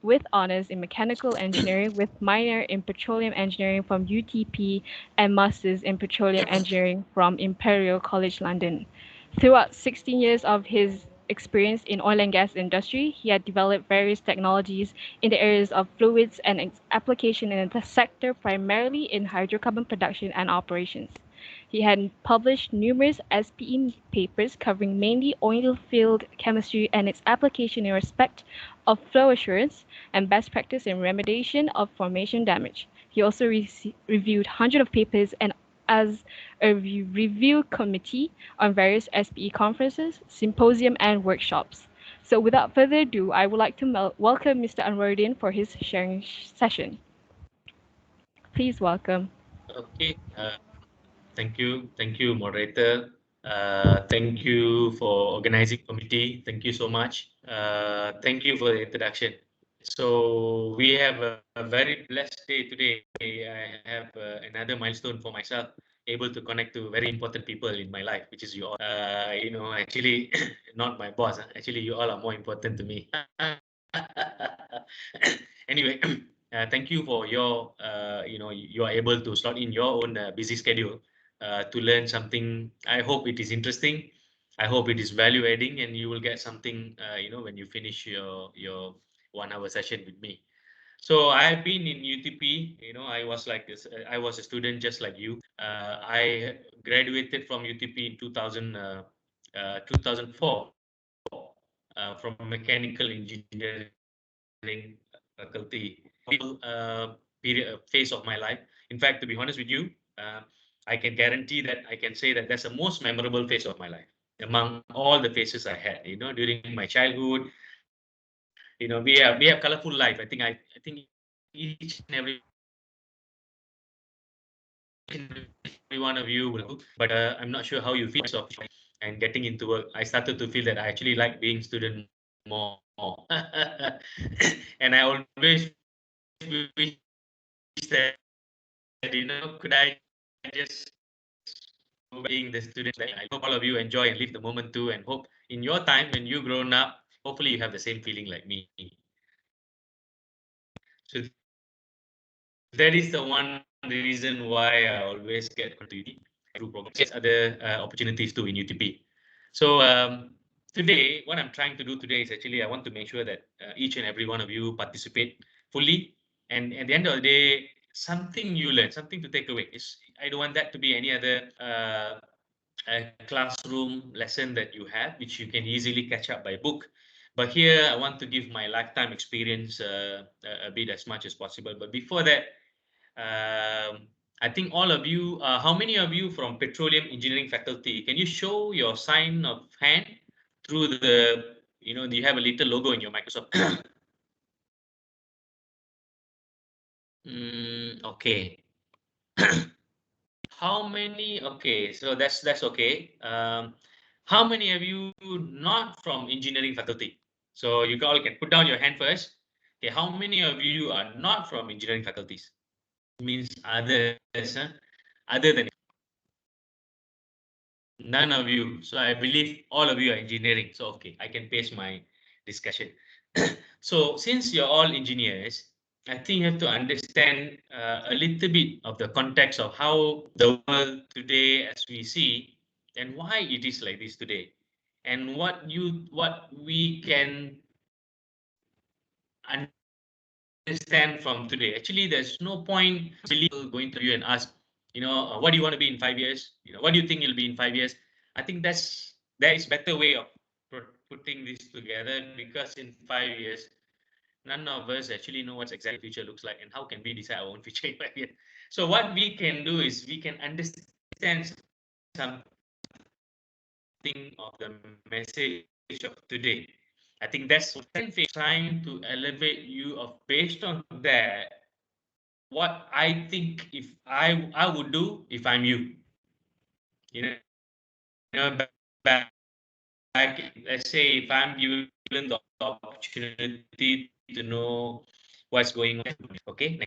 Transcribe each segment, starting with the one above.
with honors in mechanical engineering with minor in petroleum engineering from UTP and masters in petroleum engineering from Imperial College London. Throughout 16 years of his experience in oil and gas industry, he had developed various technologies in the areas of fluids and its application in the sector primarily in hydrocarbon production and operations. He had published numerous SPE papers covering mainly oil field chemistry and its application in respect of flow assurance and best practice in remediation of formation damage. He also reviewed hundreds of papers and as a review committee on various SPE conferences, symposium, and workshops. So without further ado, I would like to welcome Mr. Anwarudin for his sharing session. Please welcome. Okay, thank you, moderator. Thank you for organizing committee. Thank you so much. Thank you for the introduction. So we have a very blessed day today. I have another milestone for myself, able to connect to very important people in my life, which is you all. Actually, not my boss. Actually, you all are more important to me. Anyway, thank you for your, you are able to slot in your own busy schedule to learn something. I hope it is interesting. I hope it is value adding, and you will get something, when you finish your 1 hour session with me. So I've been in UTP. I was like this. I was a student just like you. I graduated from UTP in 2004 from mechanical engineering faculty. Phase of my life. In fact, to be honest with you, I can guarantee that I can say that that's the most memorable phase of my life among all the phases I had. During my childhood, we have colorful life. I think each and every one of you will, but I'm not sure how you feel. So, and getting into work, I started to feel that I actually like being student more. And I always wish that, could I just go being the student. I hope all of you enjoy and live the moment too, and hope in your time when you grown up, hopefully you have the same feeling like me. So that is the one reason why I always get continuity through programs. There's other opportunities too in UTP. So today, what I'm trying to do today is actually I want to make sure that each and every one of you participate fully. And at the end of the day, something you learn, something to take away. I don't want that to be any other a classroom lesson that you have, which you can easily catch up by book. But here, I want to give my lifetime experience a bit as much as possible. But before that, I think all of you, how many of you from petroleum engineering faculty? Can you show your sign of hand through the, do you have a little logo in your Microsoft? Okay. How many? Okay, so that's okay. How many of you not from engineering faculty? So you all can put down your hand first. Okay, how many of you are not from engineering faculties? Means others, huh? Other than none of you. So I believe all of you are engineering. So okay, I can pace my discussion. So since you're all engineers, I think you have to understand a little bit of the context of how the world today as we see and why it is like this today, and what we can understand from today. Actually, there's no point going to you and ask, what do you want to be in 5 years? What do you think you'll be in 5 years? I think there is better way of putting this together, because in 5 years, none of us actually know what exactly future looks like, and how can we decide our own future in 5 years. So what we can do is we can understand something of the message of today. I think that's what trying to elevate you of based on that, what I think if I would do if I'm you. Back, let's say if I'm given the opportunity to know what's going on. Okay.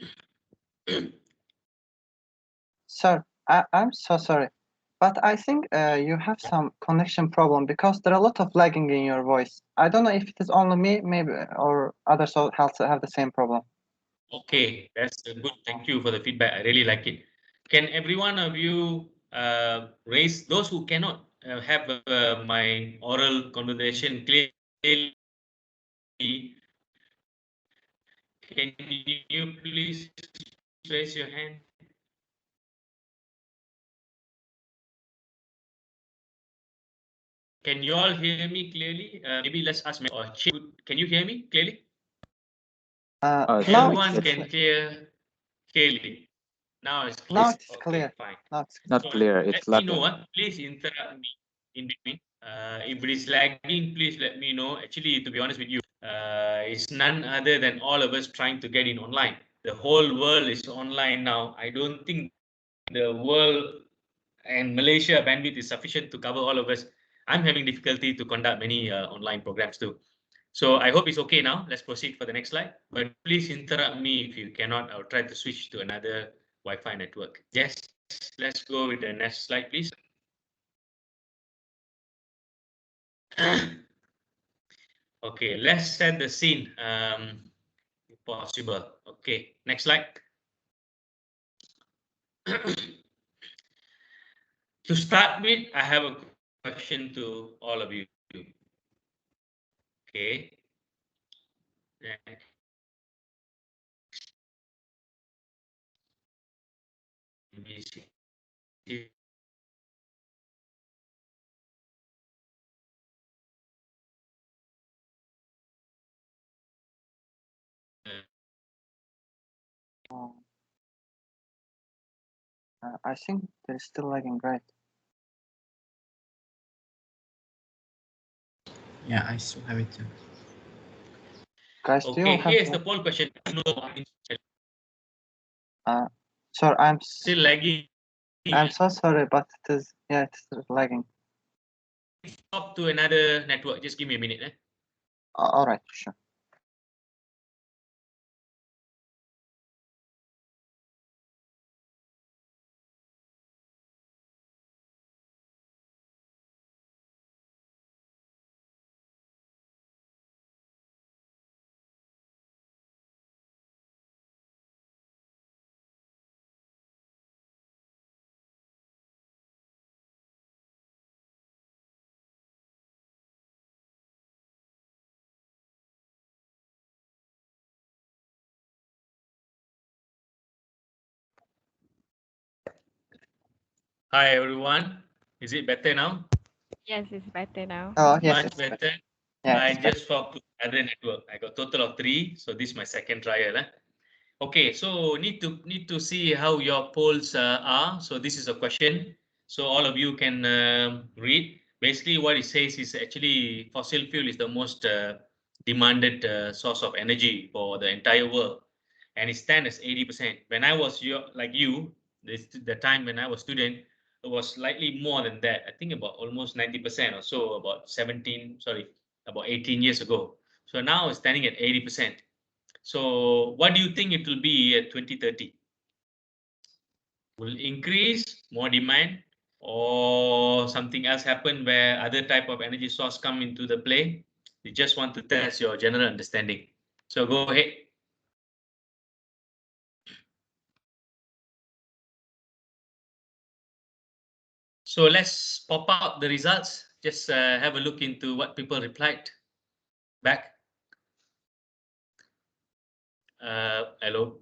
Sir, I'm so sorry. But I think you have some connection problem because there are a lot of lagging in your voice. I don't know if it is only me, maybe, or others also have the same problem. Okay, that's good. Thank you for the feedback. I really like it. Can every one of you raise those who cannot have my oral conversation clearly? Can you please raise your hand? Can you all hear me clearly? Maybe let's ask or can you hear me clearly? Now Everyone can clear clearly. Now it's clear. now it's Okay, clear. fine. Not So clear. let It's me know lagging. what. Please interrupt me in between. If it is lagging, please let me know. Actually, to be honest with you, it's none other than all of us trying to get in online. The whole world is online now. I don't think the world and Malaysia bandwidth is sufficient to cover all of us. I'm having difficulty to conduct many online programs too. So I hope it's okay now. Let's proceed for the next slide. But please interrupt me if you cannot. I'll try to switch to another Wi-Fi network. Yes, let's go with the next slide, please. Okay, let's set the scene. If possible. Okay, next slide. To start with, I have a question to all of you. Okay. Let me see. I think there is still lagging, right? Yeah, I still have it too. Guys, do you Okay, have? here's the poll question. Sorry, Still lagging. I'm so sorry, but it is it's lagging. Stop to another network. Just give me a minute. All right, sure. Hi everyone. Is it better now? Yes, it's better now. Oh yes, Much it's better. better. Yeah, I it's better. just swapped to other network. I got total of 3, so this is my second trial. Okay, so need to see how your polls are. So this is a question. So all of you can read. Basically, what it says is actually fossil fuel is the most demanded source of energy for the entire world, and it stands as 80%. When I was like you, the time when I was student, it was slightly more than that. I think about almost 90% or so, about 18 years ago. So now it's standing at 80%. So what do you think it will be at 2030? Will increase more demand or something else happen where other type of energy source come into the play? You just want to test your general understanding. So go ahead. So let's pop out the results. Just have a look into what people replied back. Hello,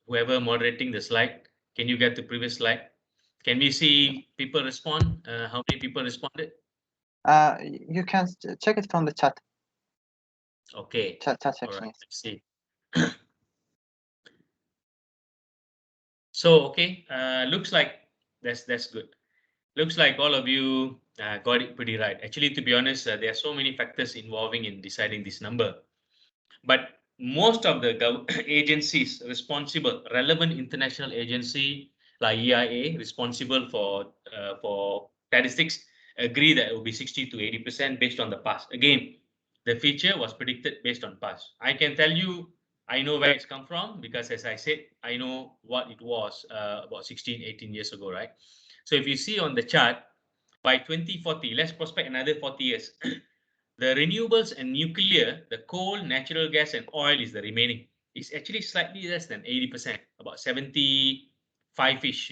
whoever moderating the slide, can you get the previous slide? Can we see people respond? How many people responded? You can check it from the chat. Okay. Chat All section. right. Yes. Let's see. So okay, looks like that's good. Looks like all of you got it pretty right. Actually, to be honest, there are so many factors involving in deciding this number. But most of the agencies responsible, relevant international agency like EIA, responsible for statistics, agree that it will be 60 to 80% based on the past. Again, the feature was predicted based on past. I can tell you, I know where it's come from because, as I said, I know what it was about 16, 18 years ago, right? So if you see on the chart, by 2040, let's prospect another 40 years. The renewables and nuclear, the coal, natural gas, and oil is the remaining. It's actually slightly less than 80%, about 75-ish,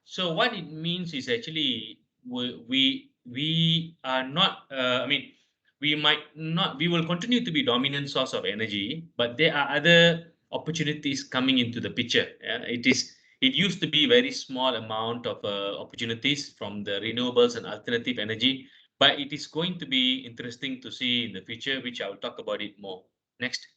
So what it means is actually we are not, we might not, we will continue to be dominant source of energy, but there are other opportunities coming into the picture. It used to be very small amount of opportunities from the renewables and alternative energy, but it is going to be interesting to see in the future, which I will talk about it more. Next.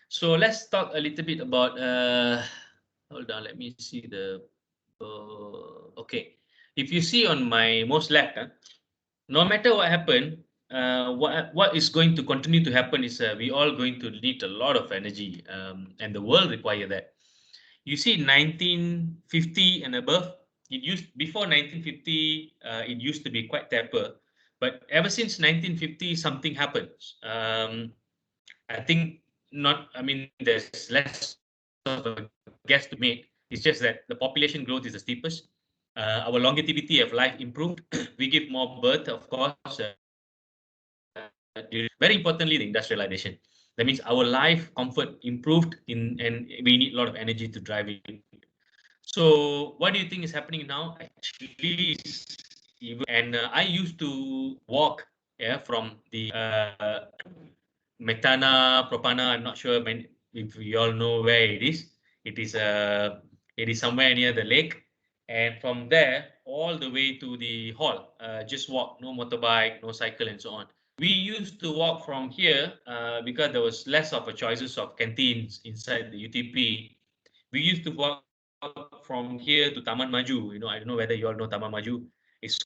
So let's talk a little bit about, hold on, let me see the, okay. If you see on my most left, no matter what happened, what is going to continue to happen is we all going to need a lot of energy, and the world require that. You see 1950 and above, it used before 1950, it used to be quite taper, but ever since 1950, something happens. I think not, I mean, there's less of a guess to make. It's just that the population growth is the steepest. Our longevity of life improved. We give more birth, of course. Very importantly, the industrialization. That means our life comfort improved and we need a lot of energy to drive it. So what do you think is happening now? Actually, and I used to walk, from the Metana, Propana. I'm not sure if you all know where it is. It is somewhere near the lake, and from there all the way to the hall. Just walk, no motorbike, no cycle, and so on. We used to walk from here because there was less of a choices of canteens inside the UTP. We used to walk from here to Taman Maju. I don't know whether you all know Taman Maju. It's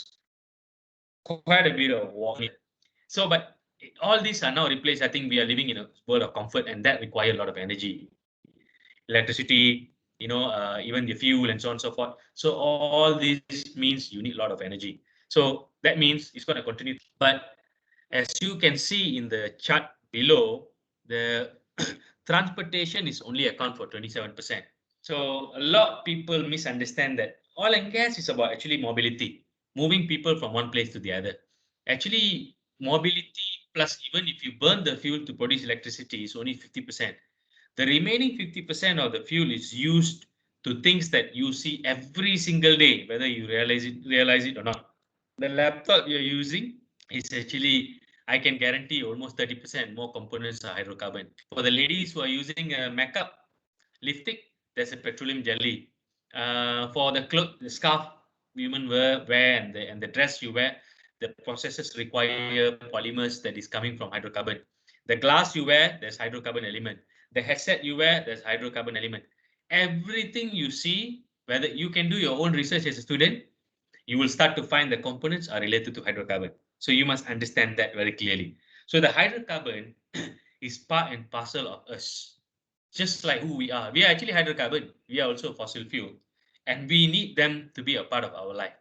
quite a bit of walking. So, but all these are now replaced. I think we are living in a world of comfort, and that requires a lot of energy, electricity, even the fuel and so on and so forth. So all this means you need a lot of energy. So that means it's going to continue. But as you can see in the chart below, the transportation is only account for 27%. So a lot of people misunderstand that oil and gas is about actually mobility, moving people from one place to the other. Actually, mobility plus even if you burn the fuel to produce electricity is only 50%. The remaining 50% of the fuel is used to things that you see every single day, whether you realize it or not. The laptop you're using is actually, I can guarantee almost 30% more components are hydrocarbon. For the ladies who are using a makeup lipstick, there's a petroleum jelly. For the cloth, the scarf women wear and the dress you wear, the processes require polymers that is coming from hydrocarbon. The glass you wear, there's hydrocarbon element. The headset you wear, there's hydrocarbon element. Everything you see, whether you can do your own research as a student, you will start to find the components are related to hydrocarbon. So you must understand that very clearly. So the hydrocarbon is part and parcel of us, just like who we are. We are actually hydrocarbon. We are also fossil fuel, and we need them to be a part of our life.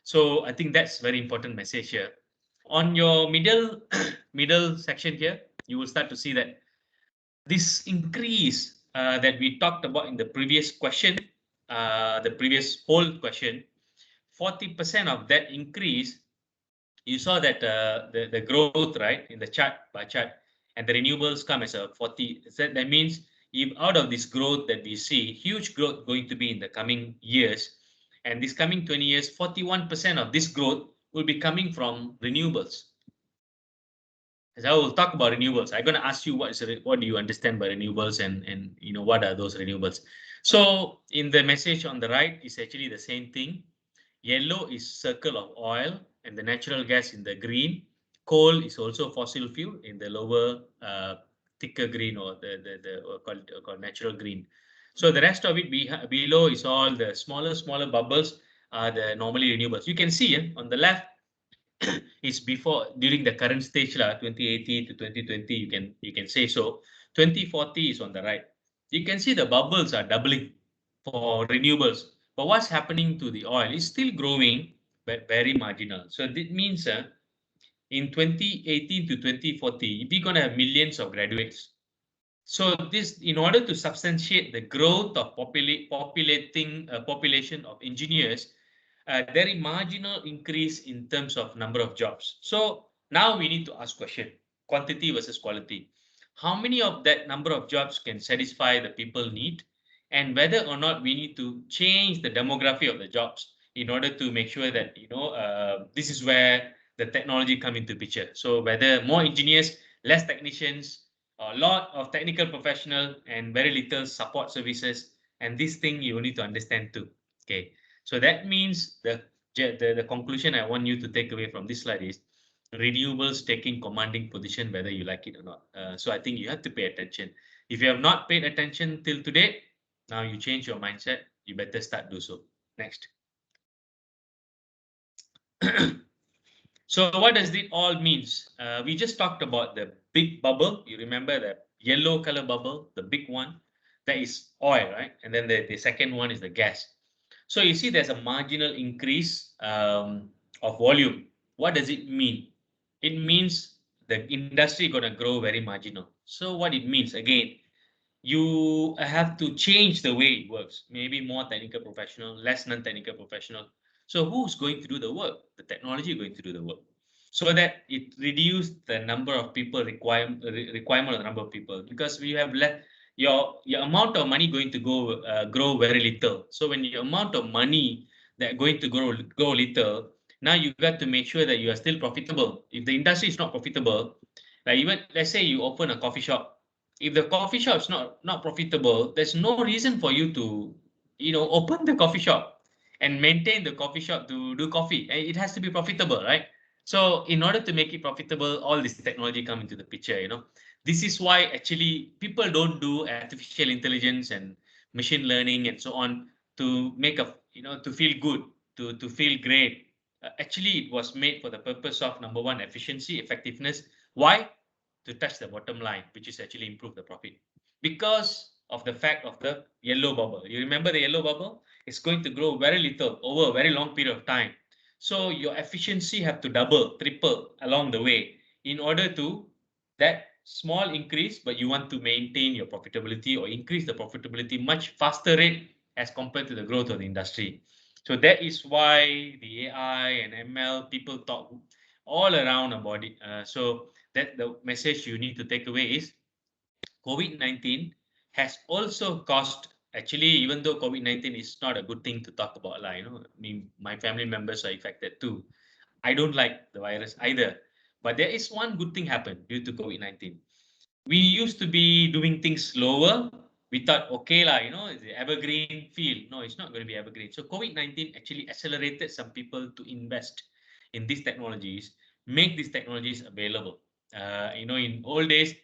So I think that's very important message here. On your middle middle section here, you will start to see that this increase that we talked about in the previous question, the previous whole question, 40% of that increase, you saw that the growth, right, in the chart by chart, and the renewables come as a 40. That means if out of this growth that we see, huge growth going to be in the coming years, and this coming 20 years, 41% of this growth will be coming from renewables. As I will talk about renewables, I'm going to ask you what do you understand by renewables, and what are those renewables. So in the message on the right is actually the same thing. Yellow is circle of oil and the natural gas in the green. Coal is also fossil fuel in the lower thicker green, or the called natural green. So the rest of it below is all the smaller bubbles are the normally renewables. You can see on the left is before, during the current stage 2018 to 2020, you can say so. 2040 is on the right. You can see the bubbles are doubling for renewables, but what's happening to the oil is still growing, but very marginal. So that means in 2018 to 2040, we're going to have millions of graduates. So this, in order to substantiate the growth of population of engineers, there is marginal increase in terms of number of jobs. So now we need to ask question, quantity versus quality. How many of that number of jobs can satisfy the people need, and whether or not we need to change the demography of the jobs in order to make sure that, this is where the technology come into picture. So whether more engineers, less technicians, a lot of technical professional and very little support services, and this thing you need to understand too. Okay, so that means the conclusion I want you to take away from this slide is renewables taking commanding position whether you like it or not. So I think you have to pay attention. If you have not paid attention till today, now you change your mindset, you better start do so. Next. So what does it all means? We just talked about the big bubble. You remember the yellow color bubble, the big one, that is oil, right? And then the second one is the gas. So you see there's a marginal increase of volume. What does it mean? It means the industry going to grow very marginal. So what it means, again, you have to change the way it works. Maybe more technical professional, less non-technical professional. So who's going to do the work? The technology going to do the work. So that it reduce the number of people requirement of the number of people, because we have let your amount of money going to go grow very little. So when your amount of money that going to grow little, now you got to make sure that you are still profitable. If the industry is not profitable, like even let's say you open a coffee shop, if the coffee shop is not profitable, there's no reason for you to open the coffee shop and maintain the coffee shop to do coffee. It has to be profitable, right? So in order to make it profitable, all this technology come into the picture. This is why actually people don't do artificial intelligence and machine learning and so on to make to feel good, to feel great. Actually, it was made for the purpose of, number one, efficiency, effectiveness. Why? To touch the bottom line, which is actually improve the profit. Because of the fact of the yellow bubble. You remember the yellow bubble? It's going to grow very little over a very long period of time. So your efficiency have to double, triple along the way in order to that small increase, but you want to maintain your profitability or increase the profitability much faster rate as compared to the growth of the industry. So that is why the AI and ML people talk all around about it. So that the message you need to take away is COVID-19 has also caused, actually, even though COVID-19 is not a good thing to talk about, like, I mean, my family members are affected too. I don't like the virus either. But there is one good thing happened due to COVID-19. We used to be doing things slower. We thought, okay, it's the evergreen field. No, it's not going to be evergreen. So COVID-19 actually accelerated some people to invest in these technologies, make these technologies available. In old days,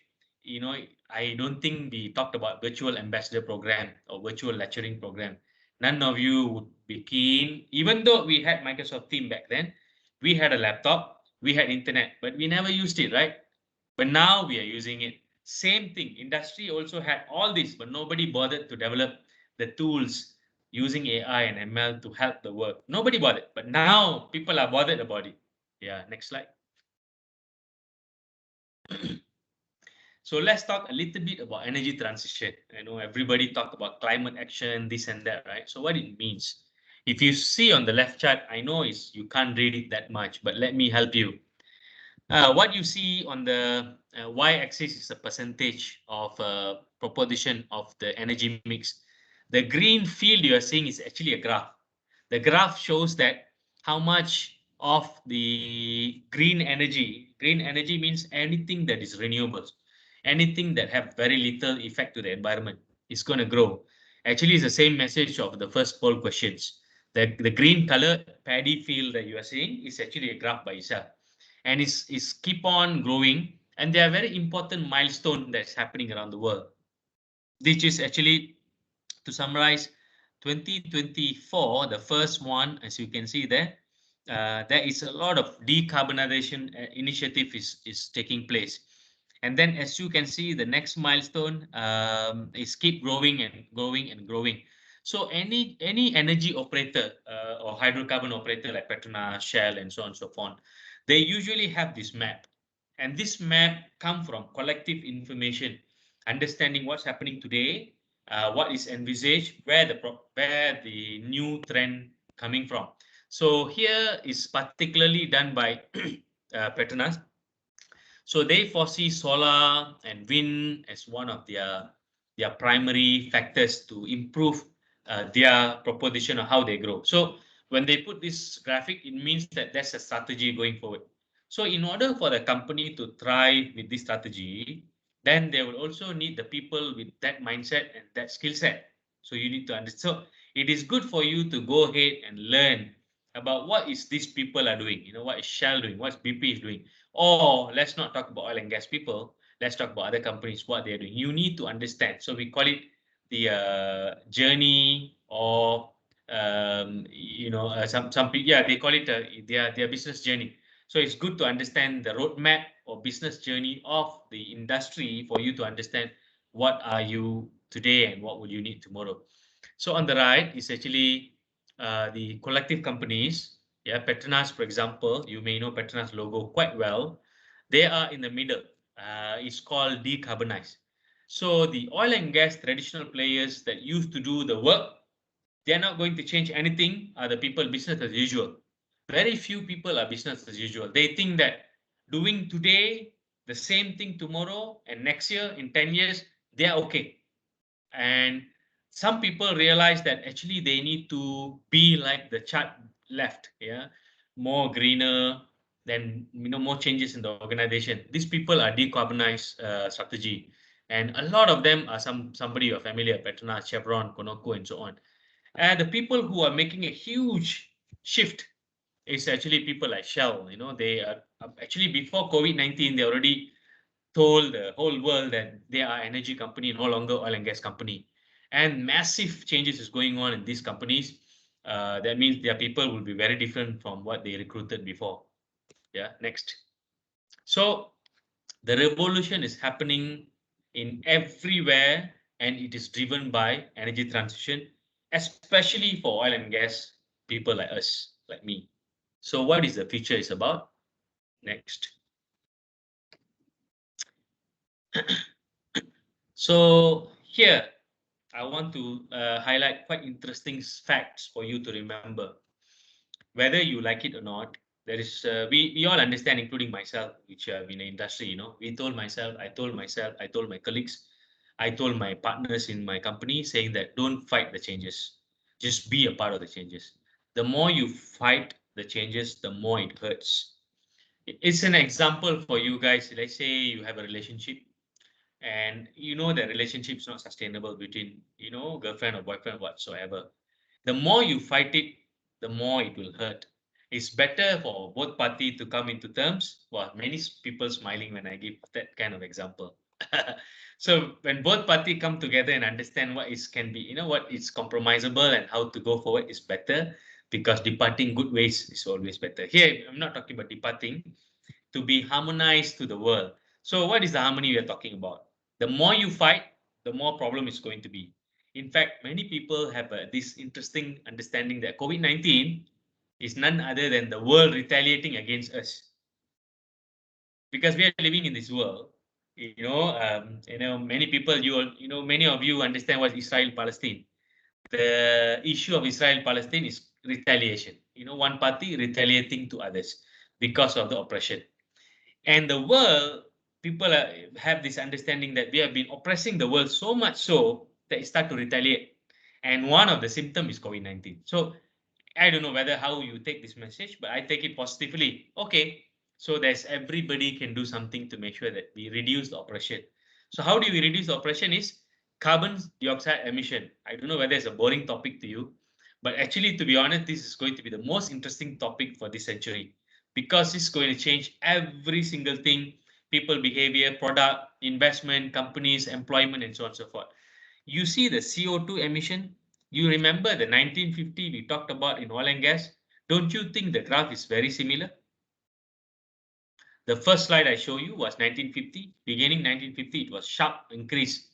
I don't think we talked about virtual ambassador program or virtual lecturing program. None of you would be keen, even though we had Microsoft Team back then, we had a laptop, we had internet, but we never used it, right? But now we are using it. Same thing, industry also had all this, but nobody bothered to develop the tools using AI and ML to help the work. Nobody bothered, but now people are bothered about it. Yeah, next slide. So let's talk a little bit about energy transition. I know everybody talk about climate action, this and that, right? So what it means. If you see on the left chart, I know you can't read it that much, but let me help you. What you see on the y-axis is the percentage of proportion of the energy mix. The green field you are seeing is actually a graph. The graph shows that how much of the green energy means anything that is renewables, anything that have very little effect to the environment is going to grow. Actually, it's the same message of the first poll questions. The green color paddy field that you are seeing is actually a graph by itself, and is keep on growing, and there are very important milestone that's happening around the world. This is actually, to summarize, 2024, the first one, as you can see there, there is a lot of decarbonization initiative is taking place. And then, as you can see, the next milestone is keep growing and growing and growing. So any energy operator or hydrocarbon operator like PETRONAS, Shell, and so on and so forth, they usually have this map. And this map come from collective information understanding what's happening today, what is envisaged, where the new trend coming from. So here is particularly done by PETRONAS. So they foresee solar and wind as one of their primary factors to improve their proposition of how they grow. So when they put this graphic, it means that there's a strategy going forward. So in order for the company to thrive with this strategy, then they will also need the people with that mindset and that skill set. So you need to understand. So it is good for you to go ahead and learn about what is these people are doing. You know, what is Shell doing, what's BP is doing. Or let's not talk about oil and gas people. Let's talk about other companies, what they're doing. You need to understand. So we call it the journey, or some people, yeah, they call it their business journey. So it's good to understand the roadmap or business journey of the industry for you to understand what are you today and what will you need tomorrow. So on the right is actually the collective companies. Yeah, Petronas, for example, you may know Petronas logo quite well. They are in the middle. It's called decarbonize. So the oil and gas traditional players that used to do the work, they're not going to change anything. Are the people business as usual? Very few people are business as usual. They think that doing today the same thing tomorrow and next year in 10 years, they are okay. And some people realize that actually they need to be like the chart left, yeah, more greener, then more changes in the organization. These people are decarbonized strategy, and a lot of them are somebody you're familiar, Petronas, Chevron, Conoco, and so on. And the people who are making a huge shift is actually people like Shell. You know, they are actually before COVID-19, they already told the whole world that they are energy company, no longer oil and gas company. And massive changes is going on in these companies. That means their people will be very different from what they recruited before. Yeah, next. So the revolution is happening in everywhere, and it is driven by energy transition, especially for oil and gas people like us, like me. So what is the future is about? Next. So here, I want to highlight quite interesting facts for you to remember. Whether you like it or not, there is we all understand, including myself, which have been in the industry. You know, I told myself, I told my colleagues, I told my partners in my company, saying that don't fight the changes, just be a part of the changes. The more you fight the changes, the more it hurts. It's an example for you guys. Let's say you have a relationship, and you know the relationship's not sustainable between girlfriend or boyfriend whatsoever. The more you fight it, the more it will hurt. It's better for both parties to come into terms. Well, many people smiling when I give that kind of example. So when both parties come together and understand what is can be, what is compromisable and how to go forward is better, because departing good ways is always better. Here I'm not talking about departing, to be harmonized to the world. So what is the harmony we are talking about? The more you fight, the more problem is going to be. In fact, many people have this interesting understanding that COVID-19 is none other than the world retaliating against us, because we are living in this world. Many people, many of you understand what Israel-Palestine. The issue of Israel-Palestine is retaliation. One party retaliating to others because of the oppression. And the world, people have this understanding that we have been oppressing the world so much so that it start to retaliate. And one of the symptoms is COVID-19. So I don't know whether how you take this message, but I take it positively. Okay, so there's everybody can do something to make sure that we reduce the oppression. So how do we reduce the oppression is carbon dioxide emission. I don't know whether it's a boring topic to you, but actually, to be honest, this is going to be the most interesting topic for this century, because it's going to change every single thing: people behavior, product, investment, companies, employment, and so on and so forth. You see the CO2 emission. You remember the 1950 we talked about in oil and gas. Don't you think the graph is very similar? The first slide I show you was 1950. Beginning 1950, it was sharp increase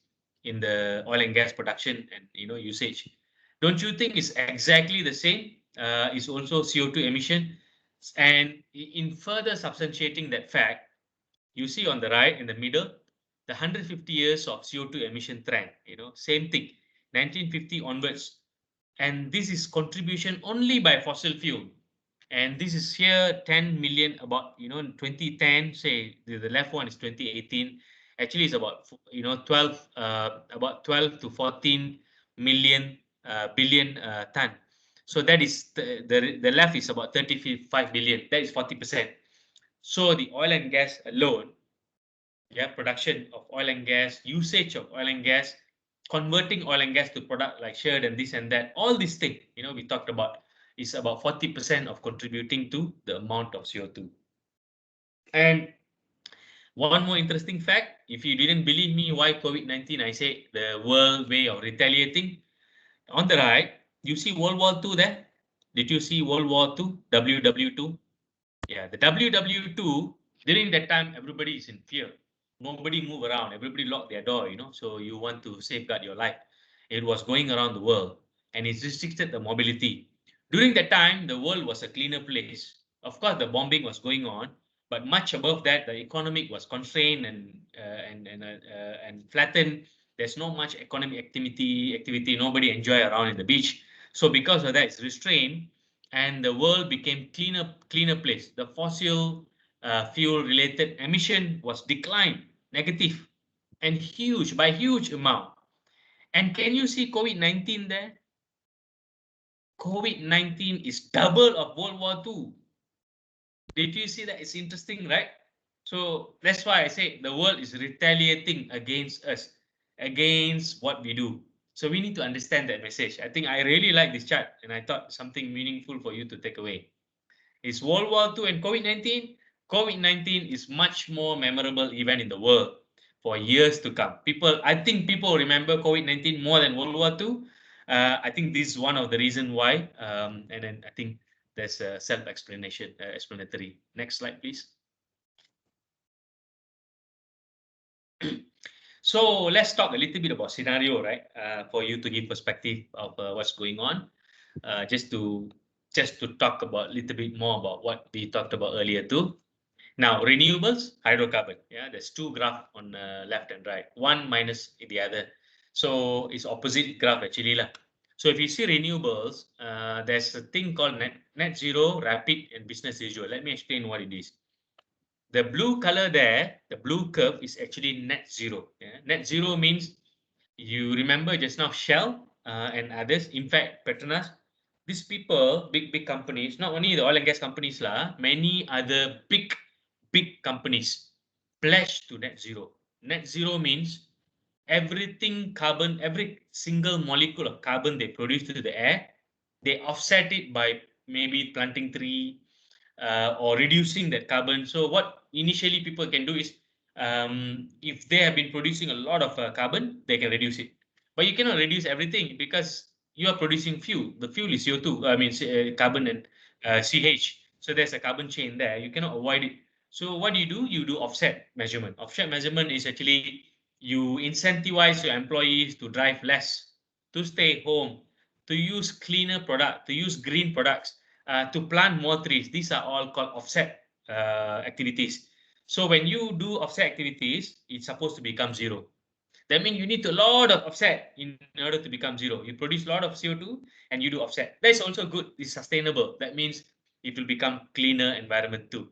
in the oil and gas production and usage. Don't you think it's exactly the same? It's also CO2 emission. And in further substantiating that fact, you see on the right in the middle, the 150 years of CO2 emission trend, same thing, 1950 onwards. And this is contribution only by fossil fuel. And this is here 10 million about, in 2010, say the left one is 2018. Actually, it's about, 12, about 12 to 14 million billion ton. So that is the left is about 35 billion. That is 40%. So the oil and gas alone, yeah, production of oil and gas, usage of oil and gas, converting oil and gas to product like shared and this and that, all these things, we talked about is about 40% of contributing to the amount of CO2. And one more interesting fact, if you didn't believe me why COVID-19, I say the world way of retaliating. On the right, you see World War II there? Did you see World War II, WW2? Yeah, the WW2, during that time, everybody is in fear. Nobody move around. Everybody lock their door, so you want to safeguard your life. It was going around the world and it restricted the mobility. During that time, the world was a cleaner place. Of course, the bombing was going on, but much above that, the economic was constrained and flattened. There's not much economic activity. Nobody enjoy around in the beach. So because of that, it's restrained and the world became cleaner place. The fossil fuel related emission was declined, negative, and huge by huge amount. And can you see COVID-19 there? COVID-19 is double of World War II. Did you see that? It's interesting, right? So that's why I say the world is retaliating against us, against what we do. So we need to understand that message. I think I really like this chart and I thought something meaningful for you to take away. Is World War II and COVID-19. COVID-19 is much more memorable event in the world for years to come. I think people remember COVID-19 more than World War II. I think this is one of the reasons why. And then I think there's a self-explanation, explanatory. Next slide, please. So let's talk a little bit about scenario, right? For you to give perspective of what's going on. Just to talk about a little bit more about what we talked about earlier too. Now, renewables, hydrocarbon. Yeah, there's two graphs on left and right, one minus the other. So it's opposite graph actually lah. So if you see renewables, there's a thing called net zero, rapid, and business as usual. Let me explain what it is. The blue color there, the blue curve is actually net zero. Yeah? Net zero means you remember just now Shell and others. In fact, PETRONAS, these people, big companies, not only the oil and gas companies lah, many other big companies pledge to net zero. Net zero means everything carbon, every single molecule of carbon they produce to the air, they offset it by maybe planting tree or reducing that carbon. So what initially people can do is, if they have been producing a lot of carbon, they can reduce it. But you cannot reduce everything because you are producing fuel. The fuel is CO2, I mean carbon and CH. So there's a carbon chain there. You cannot avoid it. So what do? You do offset measurement. Offset measurement is actually you incentivize your employees to drive less, to stay home, to use cleaner product, to use green products, to plant more trees. These are all called offset activities. So when you do offset activities, it's supposed to become zero. That means you need a lot of offset in order to become zero. You produce a lot of CO2 and you do offset. That's also good. It's sustainable. That means it will become cleaner environment too.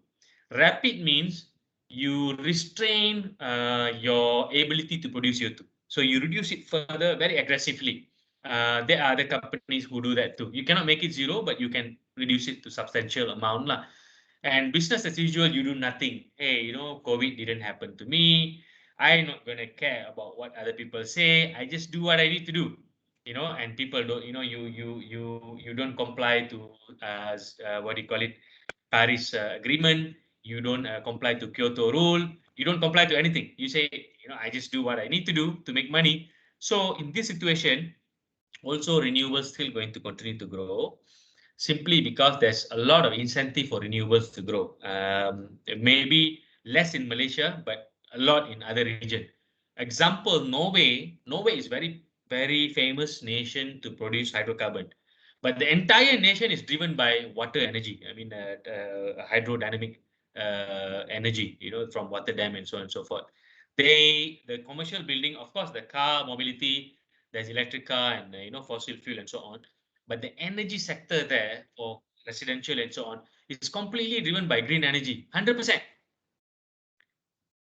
Rapid means you restrain your ability to produce CO2. So you reduce it further very aggressively. There are other companies who do that too. You cannot make it zero, but you can reduce it to substantial amount lah. And business as usual, you do nothing. Hey, COVID didn't happen to me. I'm not going to care about what other people say. I just do what I need to do, and people don't, you don't comply to, what do you call it, Paris agreement. You don't comply to Kyoto rule. You don't comply to anything. You say, I just do what I need to do to make money. So in this situation, also renewables still going to continue to grow, simply because there's a lot of incentive for renewables to grow. Maybe less in Malaysia, but a lot in other region. Example, Norway. Norway is very famous nation to produce hydrocarbon, but the entire nation is driven by water energy. I mean, hydrodynamic energy, from water dam and so on and so forth. the commercial building, of course, the car mobility, there's electric car and fossil fuel and so on. But the energy sector there for residential and so on is completely driven by green energy, 100%.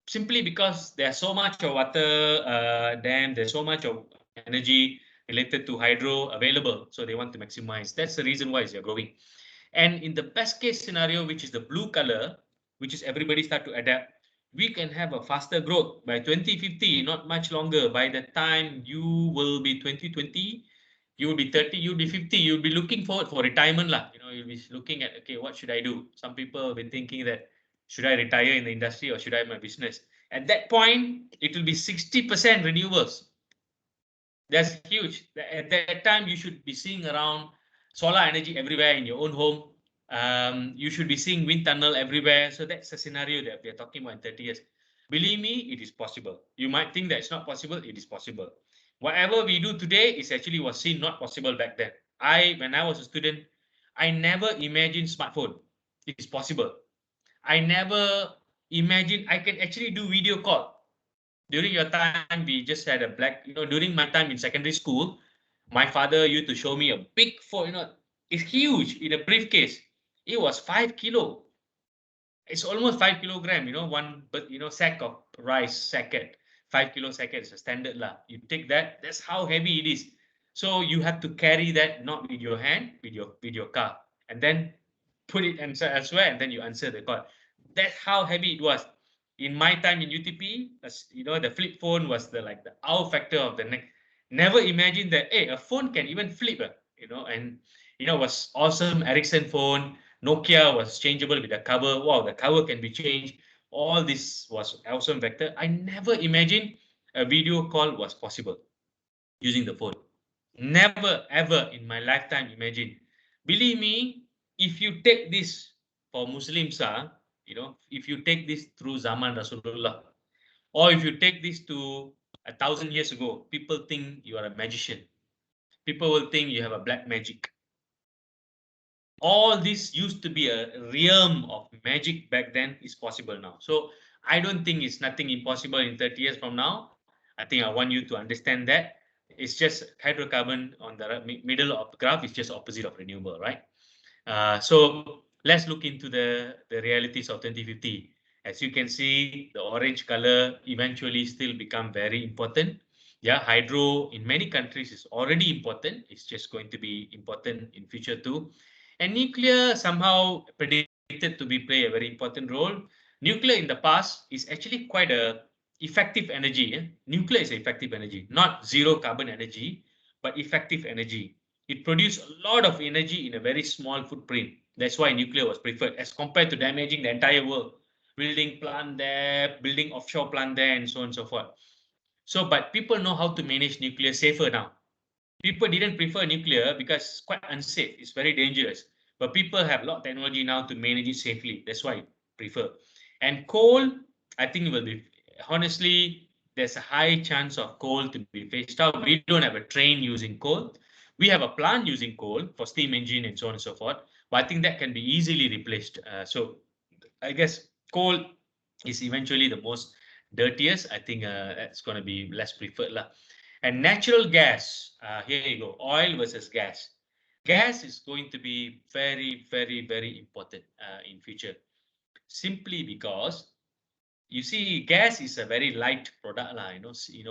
Simply because there's so much of water dam, there's so much of energy related to hydro available, so they want to maximize. That's the reason why they're growing. And in the best case scenario, which is the blue color, which is everybody start to adapt, we can have a faster growth by 2050, not much longer. By the time you will be 2020, you will be 30, you'll be 50, you'll be looking forward for retirement lah. You'll be looking at, okay, what should I do? Some people have been thinking that, should I retire in the industry or should I have my business? At that point, it will be 60% renewables. That's huge. At that time, you should be seeing around solar energy everywhere in your own home. You should be seeing wind tunnel everywhere. So that's a scenario that we are talking about in 30 years. Believe me, it is possible. You might think that it's not possible. It is possible. Whatever we do today is actually was seen not possible back then. When I was a student, I never imagined smartphone. It's possible. I never imagined I can actually do video call. During your time, we just had a during my time in secondary school, my father used to show me a big phone, it's huge in a briefcase. It was 5 kilo. It's almost 5 kilogram, one, but sack of rice sacket, 5 kilo sacket is a standard lah. You take that, that's how heavy it is. So you have to carry that not with your hand, with your car, and then put it elsewhere, and then you answer the call. That's how heavy it was. In my time in UTP, the flip phone was the wow factor of the neck. Never imagined that, hey, a phone can even flip, and was awesome. Ericsson phone, Nokia was changeable with the cover. Wow, the cover can be changed. All this was awesome vector. I never imagined a video call was possible using the phone. Never ever in my lifetime imagine. Believe me, if you take this for Muslims, if you take this through Zaman Rasulullah, or if you take this to 1,000 years ago, people think you are a magician. People will think you have a black magic. All this used to be a realm of magic back then is possible now. So I don't think it's nothing impossible in 30 years from now. I think I want you to understand that it's just hydrocarbon on the middle of the graph is just opposite of renewable, right? So let's look into the realities of 2050. As you can see, the orange color eventually still become very important. Yeah, hydro in many countries is already important. It's just going to be important in future too. And nuclear somehow predicted to be play a very important role. Nuclear in the past is actually quite a effective energy. Nuclear is effective energy, not zero carbon energy, but effective energy. It produced a lot of energy in a very small footprint. That's why nuclear was preferred as compared to damaging the entire world, building plant there, building offshore plant there, and so on and so forth. So, but people know how to manage nuclear safer now. People didn't prefer nuclear because it's quite unsafe. It's very dangerous. But people have a lot of technology now to manage it safely. That's why I prefer. And coal, I think will be, honestly, there's a high chance of coal to be phased out. We don't have a train using coal. We have a plant using coal for steam engine and so on and so forth. But I think that can be easily replaced. So I guess coal is eventually the most dirtiest. I think that's going to be less preferred lah. And natural gas, here you go, oil versus gas. Gas is going to be very, very, very important in future. Simply because you see, gas is a very light product lah.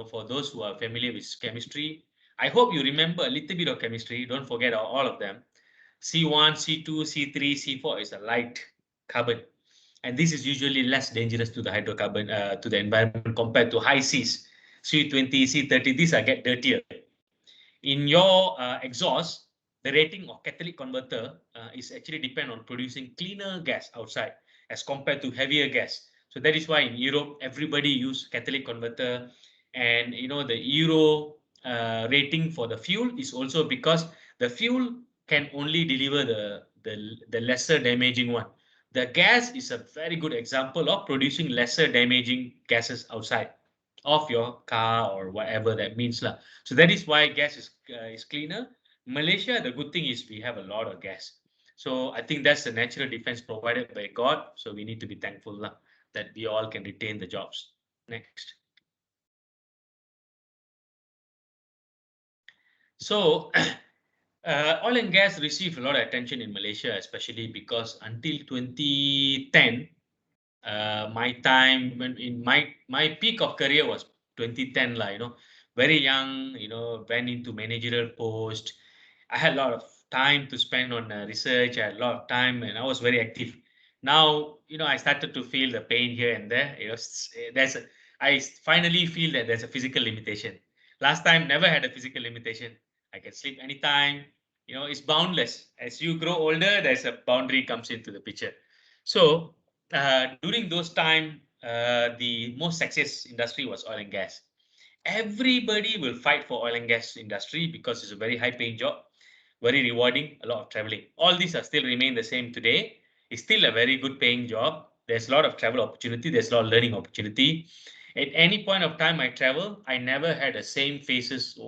For those who are familiar with chemistry, I hope you remember a little bit of chemistry. Don't forget all of them. C1, C2, C3, C4 is a light carbon. And this is usually less dangerous to the hydrocarbon, to the environment compared to high Cs. C20, C30, these are get dirtier. In your exhaust, the rating of catalytic converter is actually depend on producing cleaner gas outside as compared to heavier gas. So that is why in Europe, everybody use catalytic converter. And the Euro rating for the fuel is also because the fuel can only deliver the lesser damaging one. The gas is a very good example of producing lesser damaging gases outside of your car or whatever that means lah. So that is why gas is cleaner. Malaysia, the good thing is we have a lot of gas. So I think that's the natural defense provided by God. So we need to be thankful lah, that we all can retain the jobs. Next. So oil and gas received a lot of attention in Malaysia, especially because until 2010, my time when in my peak of career was 2010 lah, very young, went into managerial post. I had a lot of time to spend on research. I had a lot of time and I was very active. Now, I started to feel the pain here and there. I finally feel that there's a physical limitation. Last time, never had a physical limitation. I can sleep anytime. It's boundless. As you grow older, there's a boundary comes into the picture. So during those time, the most sexiest industry was oil and gas. Everybody will fight for oil and gas industry because it's a very high paying job, very rewarding, a lot of traveling. All these are still remain the same today. It's still a very good paying job. There's a lot of travel opportunity. There's a lot of learning opportunity. At any point of time I travel, I never had the same faces,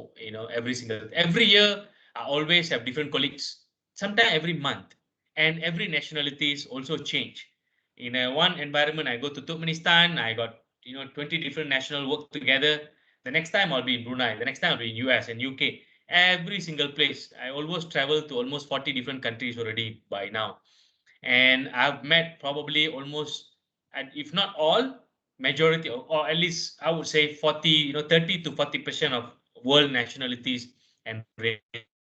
every year I always have different colleagues, sometimes every month, and every nationalities also change. In one environment, I go to Turkmenistan, I got 20 different national work together. The next time I'll be in Brunei, the next time I'll be in US and UK. Every single place. I almost traveled to almost 40 different countries already by now. And I've met probably almost, and if not all, majority, or at least I would say 40, 30 to 40% of world nationalities and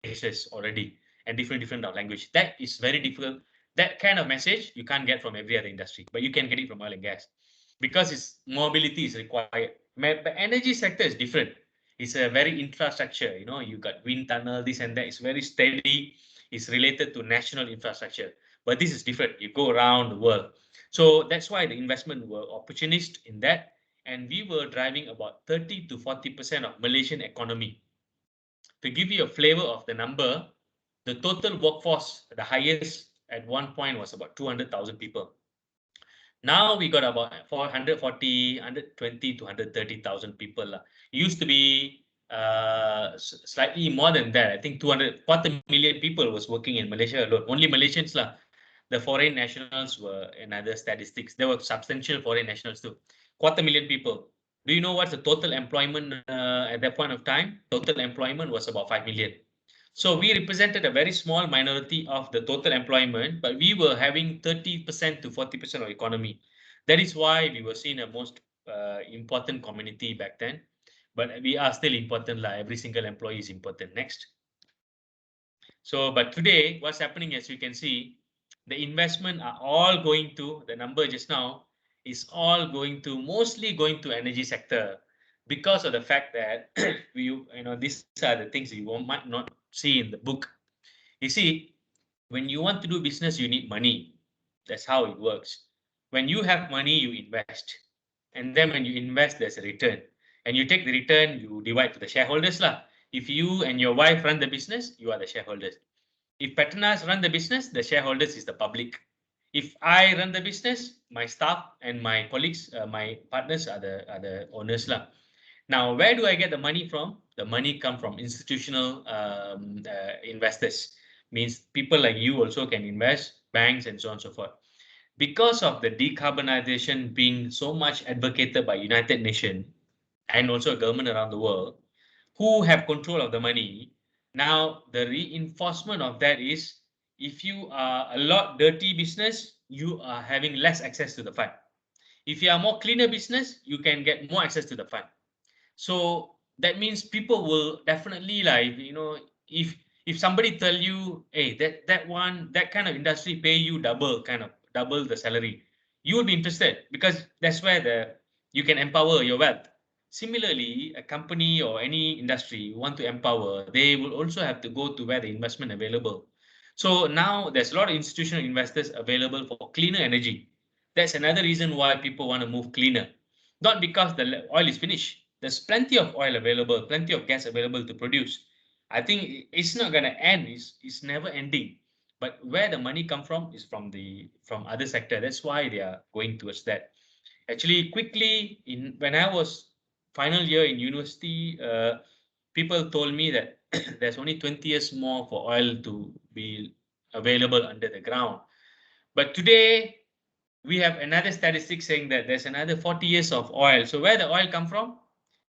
races already, and different language. That is very difficult. That kind of message you can't get from every other industry, but you can get it from oil and gas because its mobility is required. But energy sector is different. It's a very infrastructure. You got wind tunnel, this and that. It's very steady. It's related to national infrastructure. But this is different. You go around the world. So that's why the investment were opportunist in that. And we were driving about 30 to 40% of Malaysian economy. To give you a flavor of the number, the total workforce, the highest at one point was about 200,000 people. Now we got about 440, 120 to 130,000 people. It used to be slightly more than that. I think 200 people was working in Malaysia alone. Only Malaysians lah. The foreign nationals were another statistics. There were substantial foreign nationals too. 250,000 people. Do you know what's the total employment at that point of time? Total employment was about 5 million. So we represented a very small minority of the total employment, but we were having 30% to 40% of economy. That is why we were seen a most important community back then. But we are still important. Every single employee is important. Next. So, but today, what's happening, as you can see, the investment are all going to, the number just now, is all going to, mostly going to energy sector because of the fact that these are the things you might not see in the book. You see, when you want to do business, you need money. That's how it works. When you have money, you invest. And then when you invest, there's a return. And you take the return, you divide to the shareholders lah. If you and your wife run the business, you are the shareholders. If PETRONAS run the business, the shareholders is the public. If I run the business, my staff and my colleagues, my partners are the owners lah. Now, where do I get the money from? The money come from institutional investors. Means people like you also can invest, banks and so on and so forth. Because of the decarbonization being so much advocated by United Nations and also government around the world, who have control of the money, now the reinforcement of that is if you are a lot dirty business, you are having less access to the fund. If you are more cleaner business, you can get more access to the fund. So that means people will definitely if somebody tell you, hey, that kind of industry pay you double the salary, you will be interested because that's where you can empower your wealth. Similarly, a company or any industry you want to empower, they will also have to go to where the investment available. So now there's a lot of institutional investors available for cleaner energy. That's another reason why people want to move cleaner. Not because the oil is finished. There's plenty of oil available, plenty of gas available to produce. I think it's not going to end. It's never ending. But where the money come from is from other sector. That's why they are going towards that. Actually, quickly, when I was final year in university, people told me that there's only 20 years more for oil to be available under the ground. But today, we have another statistic saying that there's another 40 years of oil. So where the oil come from?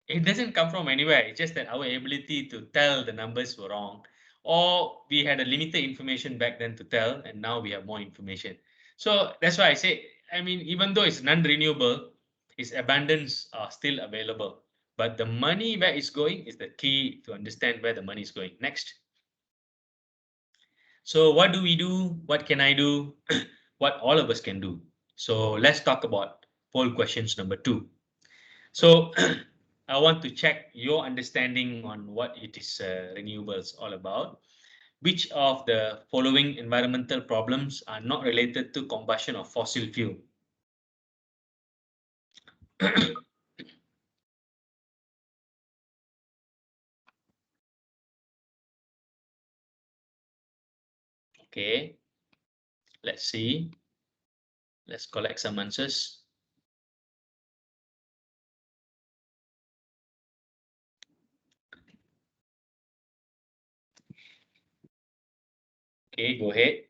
It doesn't come from anywhere. It's just that our ability to tell the numbers were wrong, or we had a limited information back then to tell, and now we have more information. So that's why I say, I mean, even though it's non-renewable, its abundance are still available. But the money where it's going is the key to understand where the money is going. Next. So what do we do? What can I do? What all of us can do. So let's talk about poll questions number 2. So I want to check your understanding on what it is renewables all about. Which of the following environmental problems are not related to combustion of fossil fuel? Okay, let's see. Let's collect some answers. Okay, go ahead.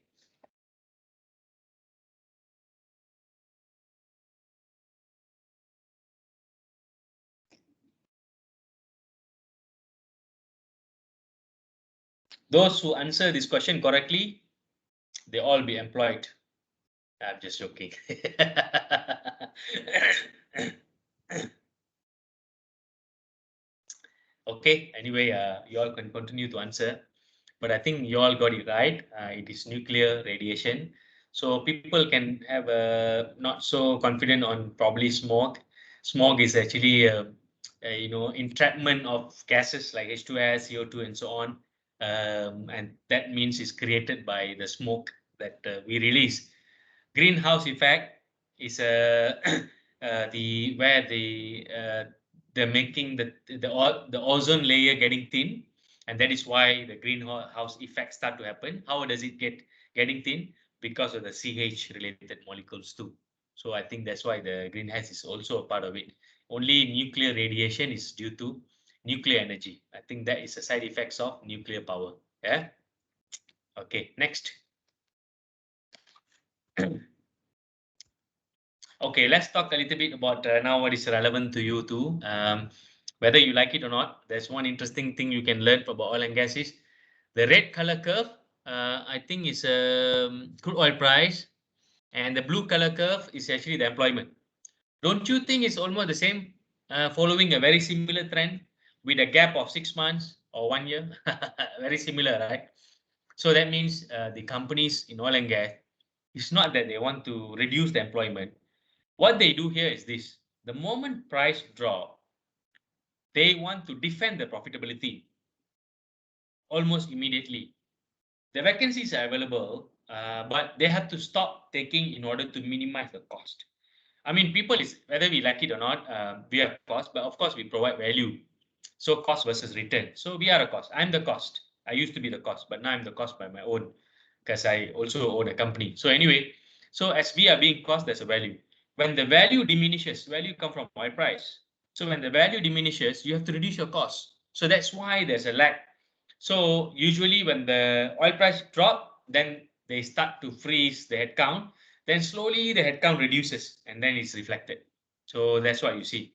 Those who answer this question correctly, they all be employed. I'm just joking. Okay, anyway, you all can continue to answer, but I think you all got it right. It is nuclear radiation. So people can have not so confident on probably smog. Smog is actually entrapment of gases like H2S, CO2, and so on. And that means it's created by the smoke that we release. Greenhouse effect is the where they're making the ozone layer getting thin, and that is why the greenhouse effect start to happen. How does it getting thin? Because of the CH related molecules too. So I think that's why the greenhouse is also a part of it. Only nuclear radiation is due to nuclear energy. I think that is a side effects of nuclear power. Yeah. Okay. Next. Okay, let's talk a little bit about now what is relevant to you too. Whether you like it or not, there's one interesting thing you can learn about oil and gas is the red color curve. I think is crude oil price, and the blue color curve is actually the employment. Don't you think it's almost the same, following a very similar trend with a gap of 6 months or 1 year? Very similar, right? So that means the companies in oil and gas, it's not that they want to reduce the employment. What they do here is this: the moment price drop, they want to defend the profitability almost immediately. The vacancies are available, but they have to stop taking in order to minimize the cost. I mean, people is whether we like it or not, we have cost, but of course we provide value. So cost versus return. So we are a cost. I'm the cost. I used to be the cost, but now I'm the cost by my own because I also own a company. So anyway, so as we are being cost, there's a value. When the value diminishes, value come from oil price. So when the value diminishes, you have to reduce your cost. So that's why there's a lag. So usually when the oil price drop, then they start to freeze the headcount. Then slowly the headcount reduces and then it's reflected. So that's what you see.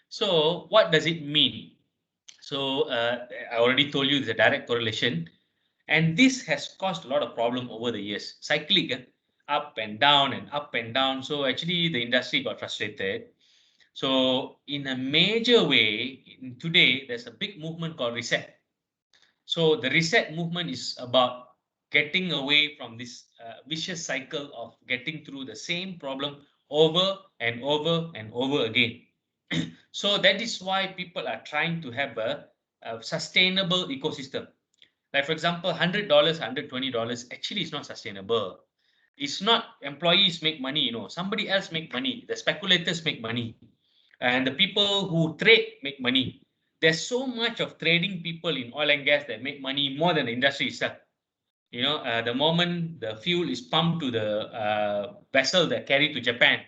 So what does it mean? So I already told you there's a direct correlation, and this has caused a lot of problem over the years. Cyclic, up and down and up and down. So actually the industry got frustrated. So in a major way, today there's a big movement called reset. So the reset movement is about getting away from this vicious cycle of getting through the same problem over and over and over again. So that is why people are trying to have a sustainable ecosystem. Like for example, $100, $120 actually is not sustainable. It's not employees make money, somebody else make money. The speculators make money, and the people who trade make money. There's so much of trading people in oil and gas that make money more than the industry itself. The moment the fuel is pumped to the vessel that carry to Japan,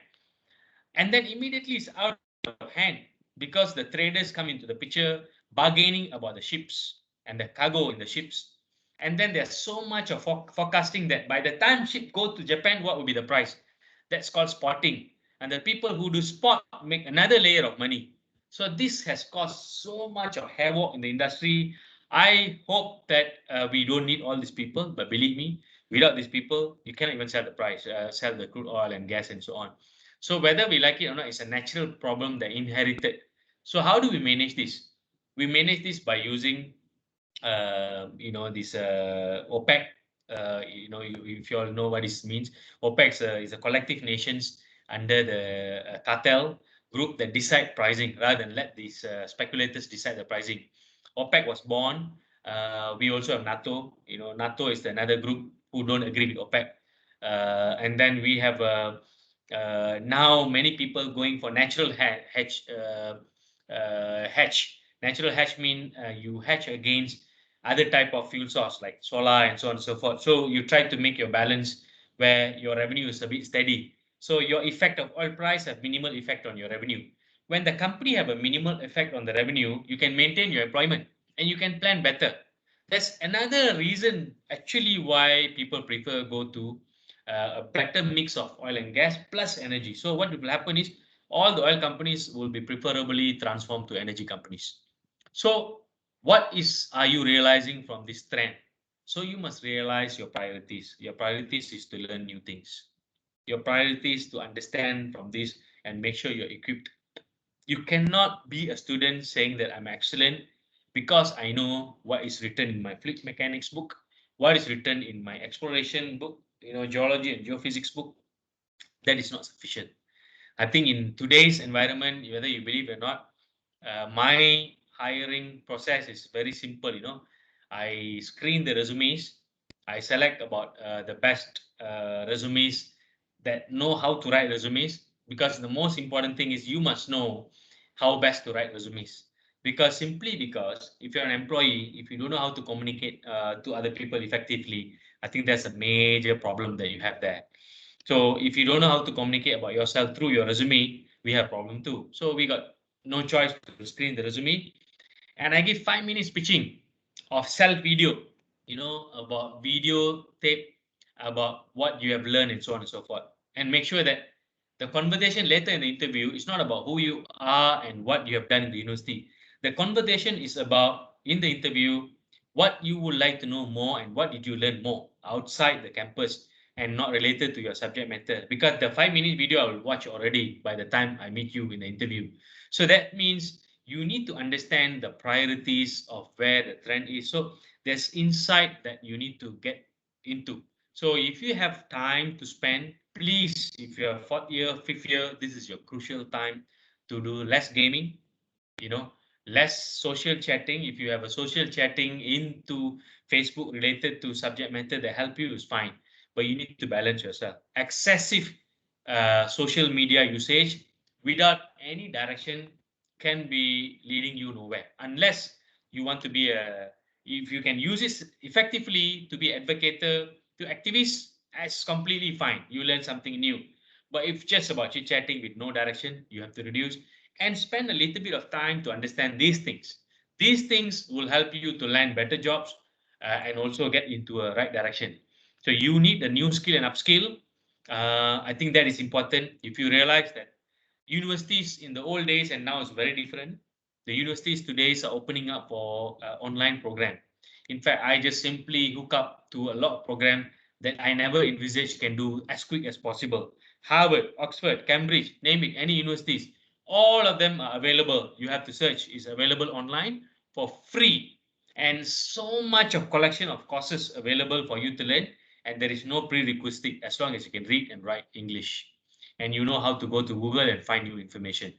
and then immediately it's out of hand because the traders come into the picture, bargaining about the ships and the cargo in the ships. And then there's so much of forecasting that by the time ship go to Japan, what will be the price? That's called spotting. And the people who do spot make another layer of money. So this has caused so much of havoc in the industry. I hope that we don't need all these people, but believe me, without these people, you cannot even sell the price, sell the crude oil and gas and so on. So whether we like it or not, it's a natural problem that inherited. So how do we manage this? We manage this by using this OPEC. If you all know what this means, OPEC is a collective nations under the cartel group that decide pricing rather than let these speculators decide the pricing. OPEC was born. We also have NATO. NATO is another group who don't agree with OPEC. And then we have now many people going for natural hedge. Hedge. Natural hedge mean you hedge against other type of fuel source like solar and so on and so forth. So you try to make your balance where your revenue is a bit steady. So your effect of oil price have minimal effect on your revenue. When the company have a minimal effect on the revenue, you can maintain your employment and you can plan better. That's another reason actually why people prefer go to a better mix of oil and gas plus energy. So what will happen is all the oil companies will be preferably transformed to energy companies. So what are you realizing from this trend? So you must realize your priorities. Your priorities is to learn new things. Your priority is to understand from this and make sure you're equipped. You cannot be a student saying that I'm excellent because I know what is written in my fluid mechanics book, what is written in my exploration book, geology and geophysics book. That is not sufficient. I think in today's environment, whether you believe or not, my hiring process is very simple. I screen the resumes. I select about the best resumes that know how to write resumes, because the most important thing is you must know how best to write resumes. Because if you're an employee, if you don't know how to communicate to other people effectively, I think that's a major problem that you have there. So if you don't know how to communicate about yourself through your resume, we have problem too. So we got no choice to screen the resume. And I give 5 minutes pitching of self video, about video tape, about what you have learned and so on and so forth. And make sure that the conversation later in the interview is not about who you are and what you have done in the university. The conversation is about, in the interview, what you would like to know more and what did you learn more outside the campus and not related to your subject matter. Because the 5 minute video I will watch already by the time I meet you in the interview. So that means you need to understand the priorities of where the trend is. So there's insight that you need to get into. So if you have time to spend, please, if you're fourth year, fifth year, this is your crucial time to do less gaming, less social chatting. If you have a social chatting into Facebook related to subject matter that help you is fine, but you need to balance yourself. Excessive social media usage without any direction can be leading you nowhere, unless you want to be if you can use it effectively to be advocator to activists, that's completely fine. You learn something new. But if just about chit chatting with no direction, you have to reduce and spend a little bit of time to understand these things. These things will help you to land better jobs and also get into a right direction. So you need a new skill and upskill. I think that is important. If you realize that universities in the old days and now is very different, the universities today are opening up for online program. In fact, I just simply hook up to a lot of program that I never envisaged can do as quick as possible. Harvard, Oxford, Cambridge, name it, any universities, all of them are available. You have to search, is available online for free. And so much of collection of courses available for you to learn. And there is no prerequisite as long as you can read and write English. And you know how to go to Google and find new information.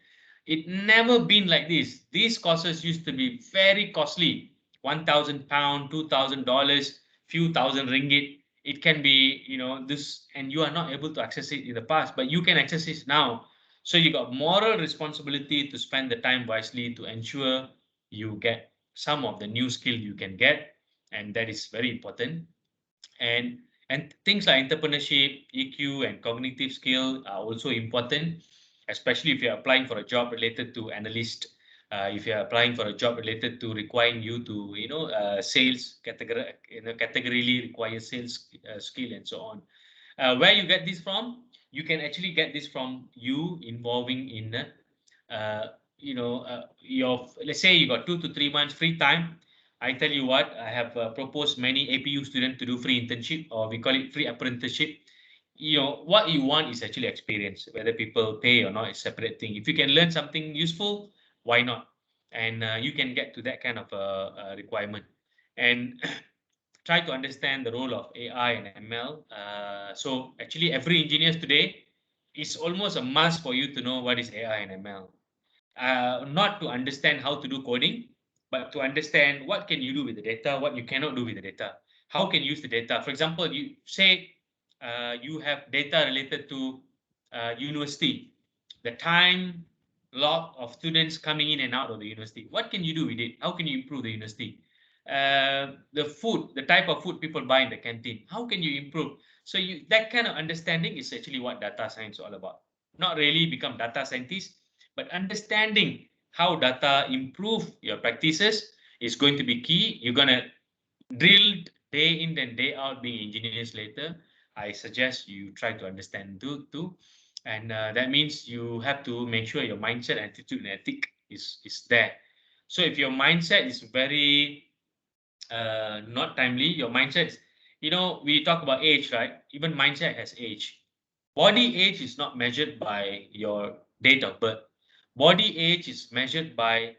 It never been like this. These courses used to be very costly, £1,000, $2,000, few thousand ringgit. It can be, this, and you are not able to access it in the past, but you can access it now. So you got moral responsibility to spend the time wisely to ensure you get some of the new skill you can get, and that is very important. And things like entrepreneurship, EQ, and cognitive skill are also important, especially if you're applying for a job related to analyst. If you're applying for a job related to requiring you to, sales category, categorically require sales skill and so on. Where you get this from? You can actually get this from you involving in let's say you got 2 to 3 months free time. I tell you what, I have proposed many APU students to do free internship, or we call it free apprenticeship. What you want is actually experience. Whether people pay or not is a separate thing. If you can learn something useful, why not? And you can get to that kind of requirement. And try to understand the role of AI and ML. So actually, every engineer today, is almost a must for you to know what is AI and ML. Not to understand how to do coding, but to understand what can you do with the data, what you cannot do with the data, how can you use the data. For example, you say you have data related to university, the time log of students coming in and out of the university. What can you do with it? How can you improve the university? The food, the type of food people buy in the canteen, how can you improve? So that kind of understanding is actually what data science is all about. Not really become data scientists, but understanding how data improve your practices is going to be key. You're going to drill day in and day out being engineers later. I suggest you try to understand too. And that means you have to make sure your mindset, attitude, and ethic is there. So if your mindset is very not timely, your mindset is, we talk about age, right? Even mindset has age. Body age is not measured by your date of birth. Body age is measured by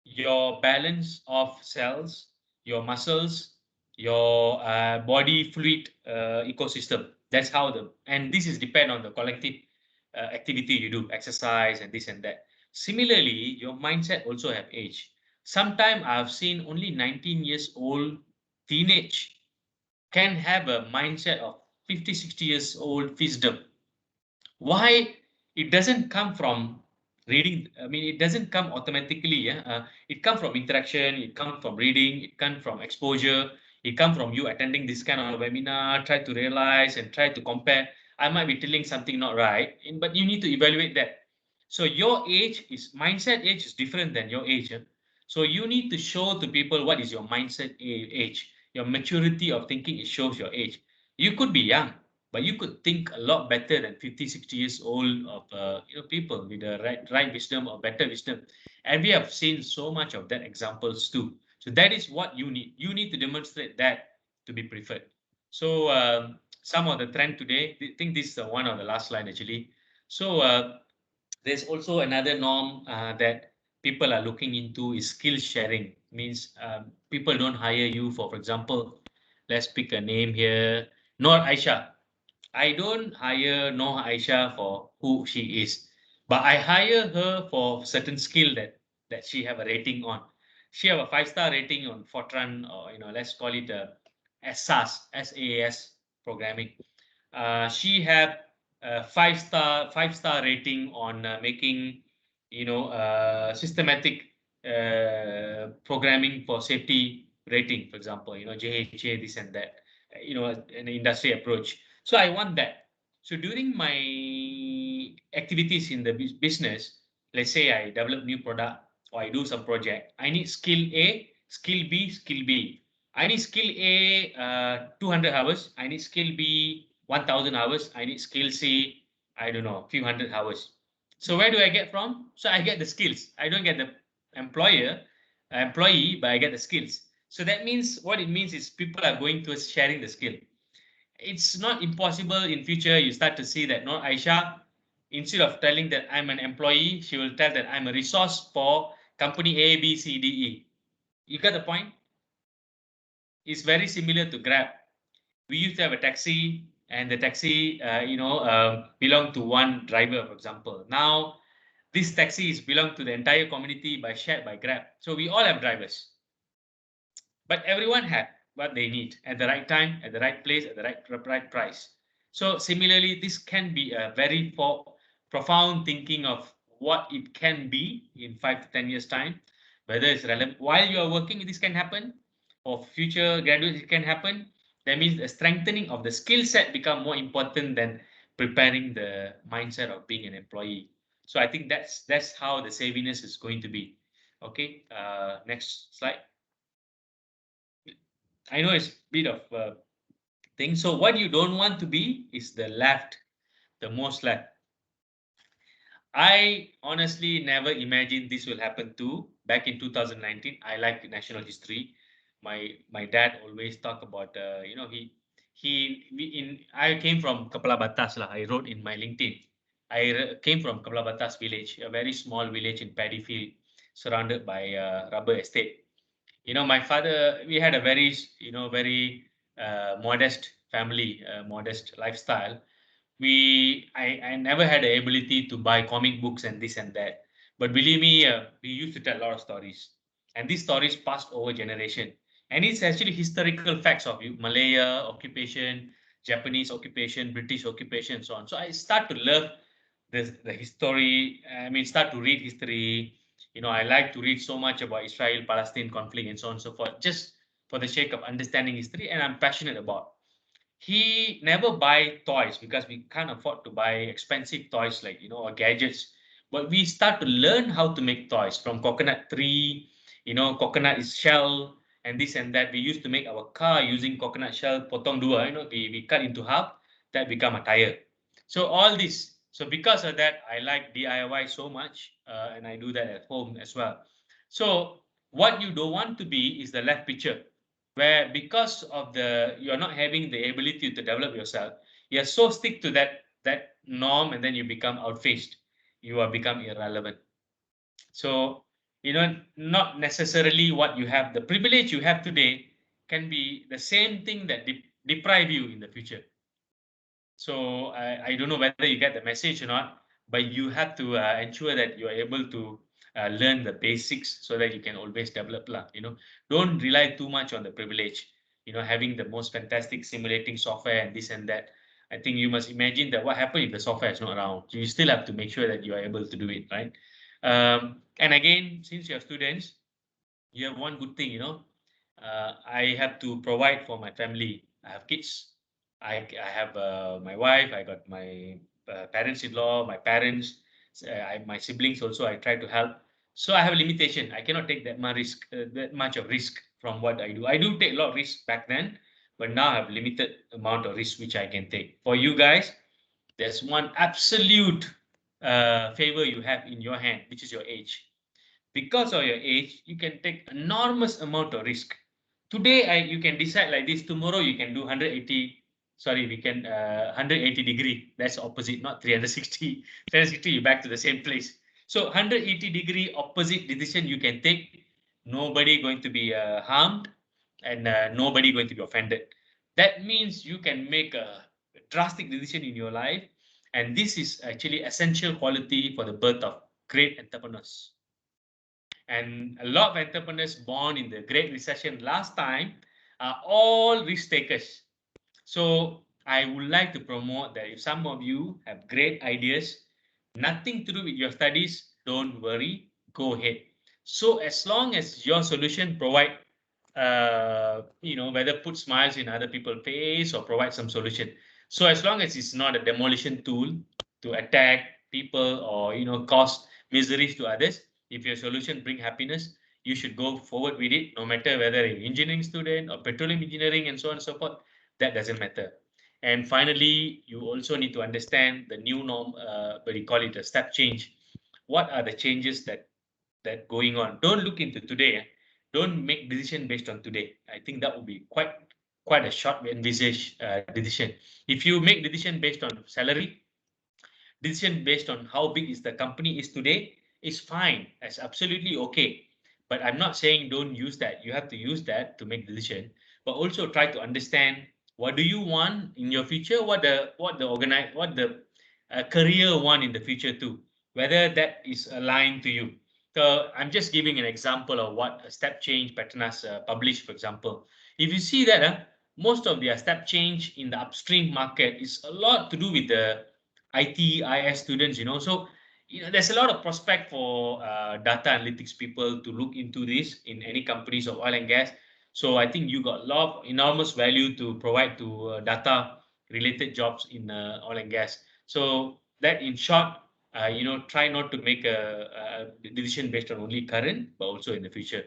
your balance of cells, your muscles, your body fluid ecosystem. That's how and this is depend on the collective activity you do, exercise and this and that. Similarly, your mindset also have age. Sometimes I've seen only 19 years old teenage can have a mindset of 50, 60 years old wisdom. Why? It doesn't come from reading. I mean, it doesn't come automatically. Yeah? It comes from interaction. It comes from reading. It comes from exposure. It comes from you attending this kind of webinar, try to realize and try to compare. I might be telling something not right, but you need to evaluate that. So your age is mindset age is different than your age. So you need to show to people what is your mindset age. Your maturity of thinking, it shows your age. You could be young, but you could think a lot better than 50, 60 years old of people with the right wisdom or better wisdom. And we have seen so much of that examples too. So that is what you need. You need to demonstrate that to be preferred. So some of the trend today, I think this is one of the last line actually. So there's also another norm that people are looking into is skill sharing. Means people don't hire you for example, let's pick a name here, Nor Aisha. I don't hire Noor Aisha for who she is, but I hire her for certain skill that she have a rating on. She have a 5-star rating on Fortran, or let's call it a SAS, SAS programming. She have a five star rating on making systematic programming for safety rating, for example, JHA, this and that, an industry approach. So I want that. So during my activities in the business, let's say I develop new product or I do some project, I need skill A, skill B, skill B. I need skill A 200 hours. I need skill B 1,000 hours. I need skill C, I don't know, a few hundred hours. So where do I get from? So I get the skills. I don't get the employee, but I get the skills. So that means what it means is people are going towards sharing the skill. It's not impossible in future you start to see that, no, Aisha, instead of telling that I'm an employee, she will tell that I'm a resource for company A, B, C, D, E. You got the point? It's very similar to Grab. We used to have a taxi, and the taxi, belonged to one driver, for example. Now, this taxi is belong to the entire community by shared by Grab. So we all have drivers, but everyone had what they need at the right time, at the right place, at the right price. So similarly, this can be a very profound thinking of what it can be in 5 to 10 years time, whether it's relevant while you are working, this can happen, or future graduates, it can happen. That means the strengthening of the skill set become more important than preparing the mindset of being an employee. So I think that's how the savviness is going to be. Okay, next slide. I know it's a bit of a thing. So what you don't want to be is the most left. I honestly never imagined this will happen too. Back in 2019, I liked national history. My dad always talk about I came from Kepala Batas lah. I wrote in my LinkedIn. Came from Kepala Batas village, a very small village in paddy field, surrounded by rubber estate. My father, we had a very modest family, modest lifestyle. I never had the ability to buy comic books and this and that. But believe me, we used to tell a lot of stories, and these stories passed over generation. And it's actually historical facts of Malaya occupation, Japanese occupation, British occupation, so on. So I start to love the history. I mean, start to read history. I like to read so much about Israel-Palestine conflict and so on and so forth, just for the sake of understanding history, and I'm passionate about. He never buy toys because we can't afford to buy expensive toys like or gadgets. But we start to learn how to make toys from coconut tree. Coconut is shell and this and that. We used to make our car using coconut shell, potong dua. We cut into half, that become a tire. So all this. So because of that, I like DIY so much, and I do that at home as well. So what you don't want to be is the left picture, where because of you're not having the ability to develop yourself, you're so stick to that norm, and then you become outfaced. You are become irrelevant. So not necessarily what you have, the privilege you have today can be the same thing that deprive you in the future. So I don't know whether you get the message or not, but you have to ensure that you are able to learn the basics so that you can always develop. Don't rely too much on the privilege. Having the most fantastic simulating software and this and that. I think you must imagine that what happens if the software is not around. So you still have to make sure that you are able to do it, right? And again, since you are students, you have one good thing, I have to provide for my family. I have kids. I have my wife. I got my parents-in-law, my parents, my siblings also. I try to help. So I have a limitation. I cannot take that much of risk from what I do. I do take a lot of risk back then, but now I have limited amount of risk which I can take. For you guys, there's one absolute favor you have in your hand, which is your age. Because of your age, you can take enormous amount of risk. Today, you can decide like this. Tomorrow, you can do 180. Sorry, we can 180 degree. That's opposite, not 360. 360, you're back to the same place. So 180-degree opposite decision you can take. Nobody going to be harmed, and nobody going to be offended. That means you can make a drastic decision in your life, and this is actually essential quality for the birth of great entrepreneurs. And a lot of entrepreneurs born in the Great Recession last time are all risk takers. So I would like to promote that if some of you have great ideas, nothing to do with your studies, don't worry, go ahead. So as long as your solution provide, whether put smiles in other people's face or provide some solution. So as long as it's not a demolition tool to attack people or, cause miseries to others, if your solution bring happiness, you should go forward with it, no matter whether you're an engineering student or petroleum engineering and so on and so forth. That doesn't matter. And finally, you also need to understand the new norm, what you call it, a step change. What are the changes that going on? Don't look into today. Don't make decision based on today. I think that would be quite a short envisaged decision. If you make decision based on salary, decision based on how big is the company is today is fine. That's absolutely okay. But I'm not saying don't use that. You have to use that to make decision, but also try to understand what do you want in your future, what the career want in the future too, whether that is aligned to you. So I'm just giving an example of what a step change PETRONAS published, for example. If you see that most of their step change in the upstream market is a lot to do with the IS students, So, there's a lot of prospect for data analytics people to look into this in any companies of oil and gas. So I think you got a lot of enormous value to provide to data related jobs in oil and gas. So that in short, try not to make a decision based on only current, but also in the future.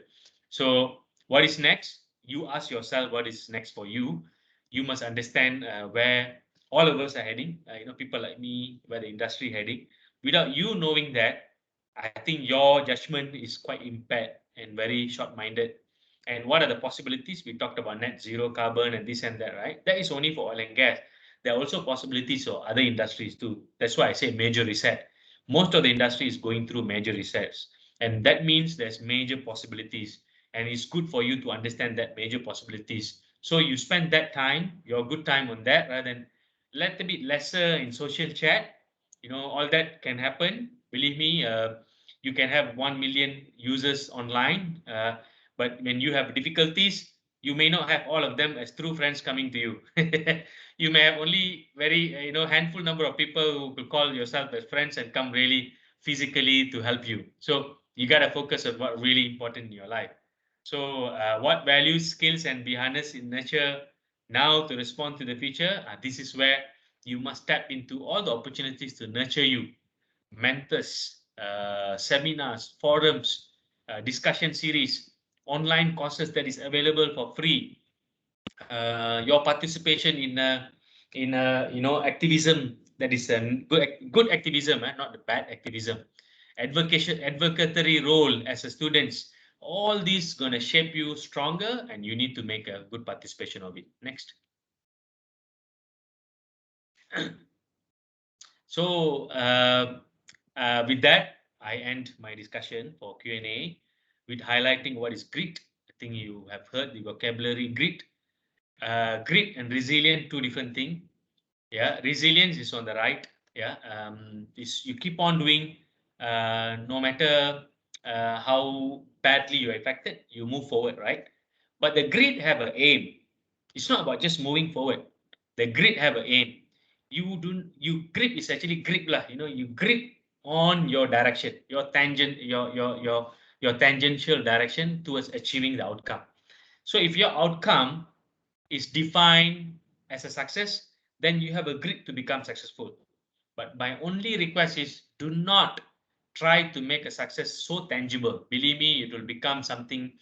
So what is next? You ask yourself what is next for you. You must understand where all of us are heading. People like me, where the industry heading. Without you knowing that, I think your judgment is quite impaired and very short-minded. And what are the possibilities? We talked about net zero carbon and this and that, right? That is only for oil and gas. There are also possibilities for other industries too. That's why I say major reset. Most of the industry is going through major resets. And that means there's major possibilities. And it's good for you to understand that major possibilities. So you spend that time, your good time on that, rather than let a bit lesser in social chat. All that can happen. Believe me, you can have 1 million users online, but when you have difficulties, you may not have all of them as true friends coming to you. You may have only very handful number of people who will call yourself as friends and come really physically to help you. So you got to focus on what really important in your life. So what values, skills, and be harnessed in nature now to respond to the future? This is where you must tap into all the opportunities to nurture you. Mentors, seminars, forums, discussion series, online courses that is available for free. Your participation in activism that is a good activism, not the bad activism. Advocatory role as a students. All these gonna shape you stronger, and you need to make a good participation of it. Next. So with that, I end my discussion for Q&A with highlighting what is grit. I think you have heard the vocabulary grit. Grit and resilient, two different things. Yeah, resilience is on the right. Yeah, is you keep on doing, no matter how badly you're affected, you move forward, right? But the grit have an aim. It's not about just moving forward. The grit have an aim. You grip is actually grip lah. You grip on your direction, your tangent, your tangential direction towards achieving the outcome. So if your outcome is defined as a success, then you have a grit to become successful. But my only request is do not try to make a success so tangible. Believe me, it will become something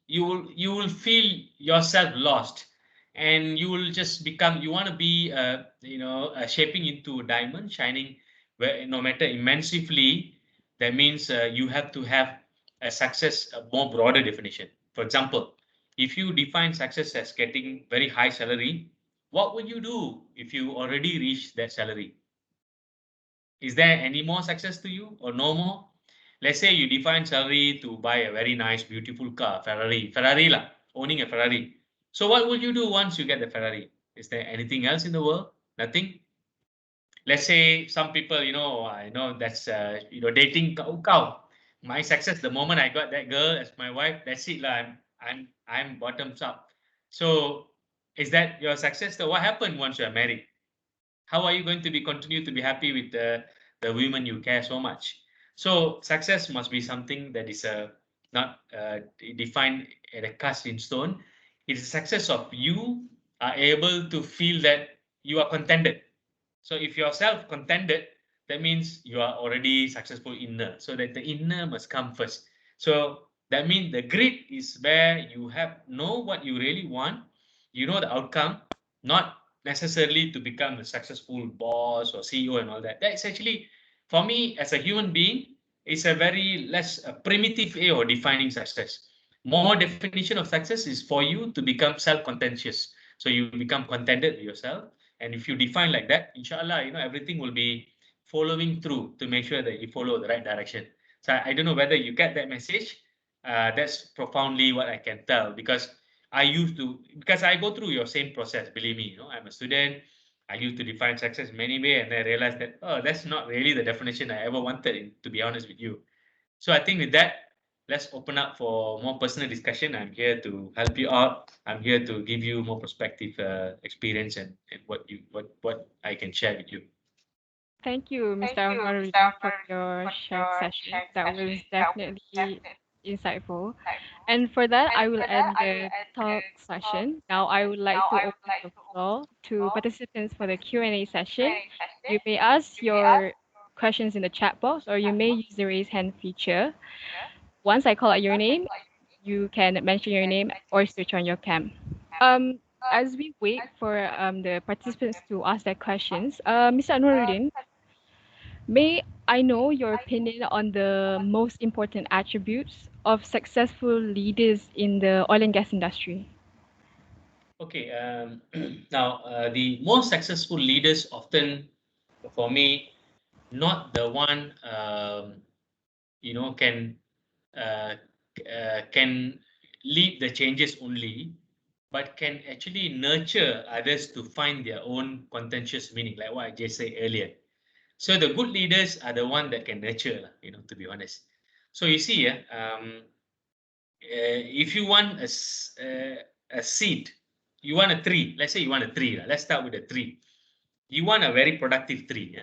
you will feel yourself lost, and you will just become, you want to be shaping into a diamond shining where no matter immensely. That means you have to have a success, a more broader definition. For example, if you define success as getting very high salary, what would you do if you already reached that salary? Is there any more success to you or no more? Let's say you define salary to buy a very nice, beautiful car, Ferrari lah, owning a Ferrari. So what will you do once you get the Ferrari? Is there anything else in the world? Nothing. Let's say some people, I know that's, dating cow. My success, the moment I got that girl as my wife, that's it lah. I'm bottoms up. So is that your success? So what happened once you are married? How are you going to continue to be happy with the women you care so much? So success must be something that is not defined at a cast in stone. It is success of you are able to feel that you are contented. So if you're self-contented, that means you are already successful inner. So that the inner must come first. So that means the grit is where you know what you really want, you know the outcome, not necessarily to become a successful boss or CEO and all that. That's actually, for me as a human being, it's a very less primitive way of defining success. More definition of success is for you to become self-contentious. So you become contented with yourself. And if you define like that, inshallah, everything will be following through to make sure that you follow the right direction. So I don't know whether you get that message. That's profoundly what I can tell, because I go through your same process. Believe me, I'm a student. I used to define success many ways, and I realized that, that's not really the definition I ever wanted, to be honest with you. So I think with that, let's open up for more personal discussion. I'm here to help you out. I'm here to give you more perspective, experience, and what I can share with you. Thank you, Mr. Anwarudin, for your shared session. That was definitely insightful. And for that, I will end the talk session. Now, I would like to open the floor to participants for the Q&A session. You may ask your questions in the chat box, or you may use the raise hand feature. Once I call out your name, you can mention your name or switch on your cam. Um, as we wait for the participants to ask their questions, Mr. Anwarudin, may I know your opinion on the most important attributes of successful leaders in the oil and gas industry. Okay, now the most successful leaders often, for me, not the one can can lead the changes only, but can actually nurture others to find their own contentious meaning, like what I just said earlier. So the good leaders are the one that can nurture, to be honest. So you see, if you want a seed, you want a tree. Let's say you want a tree. Let's start with a tree. You want a very productive tree.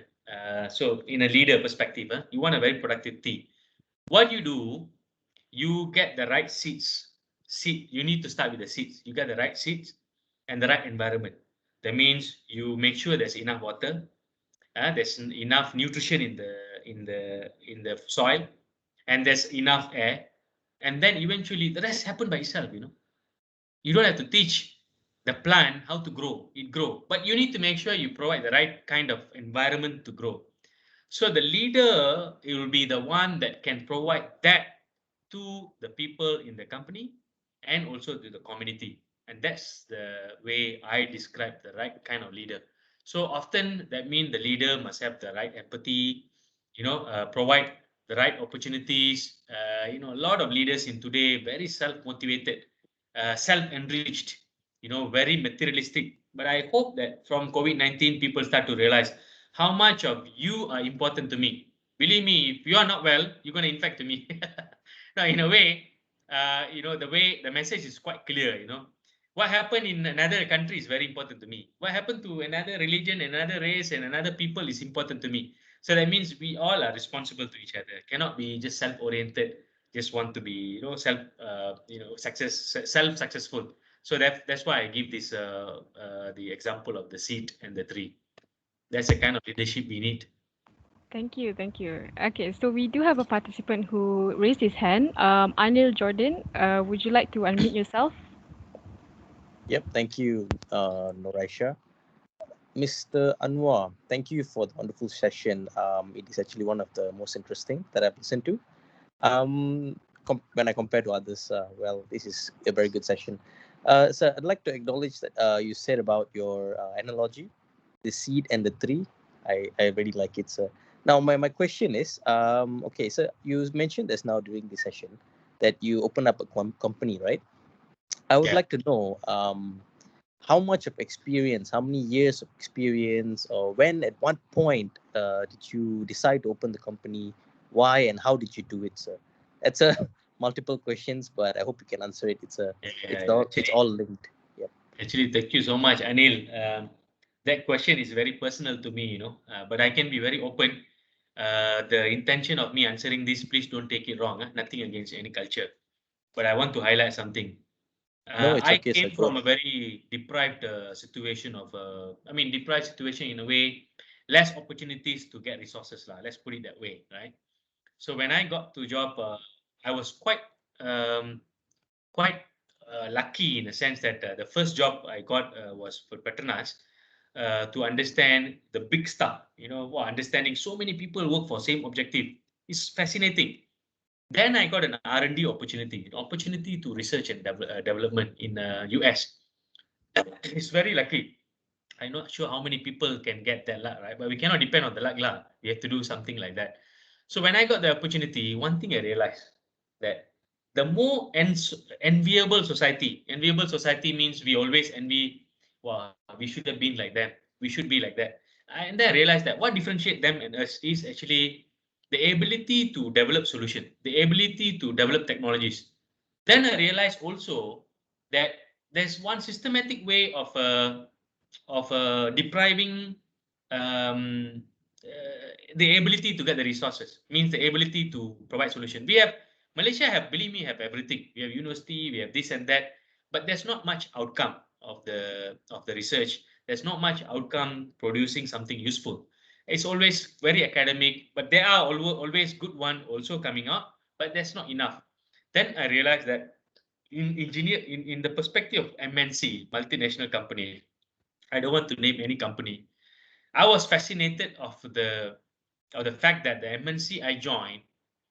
So in a leader perspective, you want a very productive tree. What you do, you get the right seeds. Seed. You need to start with the seeds. You get the right seeds and the right environment. That means you make sure there's enough water, there's enough nutrition in the soil, and there's enough air, and then eventually the rest happen by itself. You don't have to teach the plant how to grow. It grow, but you need to make sure you provide the right kind of environment to grow. So the leader, it will be the one that can provide that to the people in the company and also to the community. And that's the way I describe the right kind of leader. So often that means the leader must have the right empathy, provide the right opportunities. A lot of leaders in today very self-motivated, self-enriched, very materialistic. But I hope that from COVID-19, people start to realize how much of you are important to me. Believe me, if you are not well, you're going to infect me. Now, in a way, the way the message is quite clear. What happened in another country is very important to me. What happened to another religion, another race, and another people is important to me. So that means we all are responsible to each other. Cannot be just self-oriented, just want to be, self-successful. So that's why I give this the example of the seed and the tree. That's the kind of leadership we need. Thank you, thank you. Okay, so we do have a participant who raised his hand. Anil Jordan, would you like to unmute yourself? Yep, thank you, Noraisha. Mr. Anwar, thank you for the wonderful session. It is actually one of the most interesting that I've listened to. When I compare to others, well, this is a very good session. So I'd like to acknowledge that you said about your analogy, the seed and the tree. I really like it, sir. Now, my question is, okay, so you mentioned this now during the session that you open up a company, right? I would Yeah. like to know how much of experience, how many years of experience, or when, at what point did you decide to open the company? Why and how did you do it, sir? It's a multiple questions, but I hope you can answer it. It's all linked. Yep. Actually, thank you so much, Anil. That question is very personal to me, but I can be very open. The intention of me answering this, please don't take it wrong. Nothing against any culture, but I want to highlight something. No, it's I okay, sir. came from a very deprived situation deprived situation in a way, less opportunities to get resources, lah. Let's put it that way, right? So when I got to job, I was quite lucky in the sense that the first job I got was for PETRONAS, to understand the big stuff. Understanding so many people work for same objective is fascinating. Then I got an R&D opportunity, to research and development in US. It's very lucky. I'm not sure how many people can get that luck, right? But we cannot depend on the luck, lah. We have to do something like that. So when I got the opportunity, one thing I realized that the more enviable society means we always envy, wow, we should have been like them. We should be like that. And then I realized that what differentiates them and us is actually the ability to develop solution, the ability to develop technologies. Then I realized also that there's one systematic way of depriving um, the ability to get the resources, means the ability to provide solution. Malaysia believe me, have everything. We have university, we have this and that, but there's not much outcome of the research. There's not much outcome producing something useful. It's always very academic, but there are always good one also coming out, but that's not enough. Then I realized that in the perspective of MNC, multinational company, I don't want to name any company. I was fascinated of or the fact that the MNC I joined,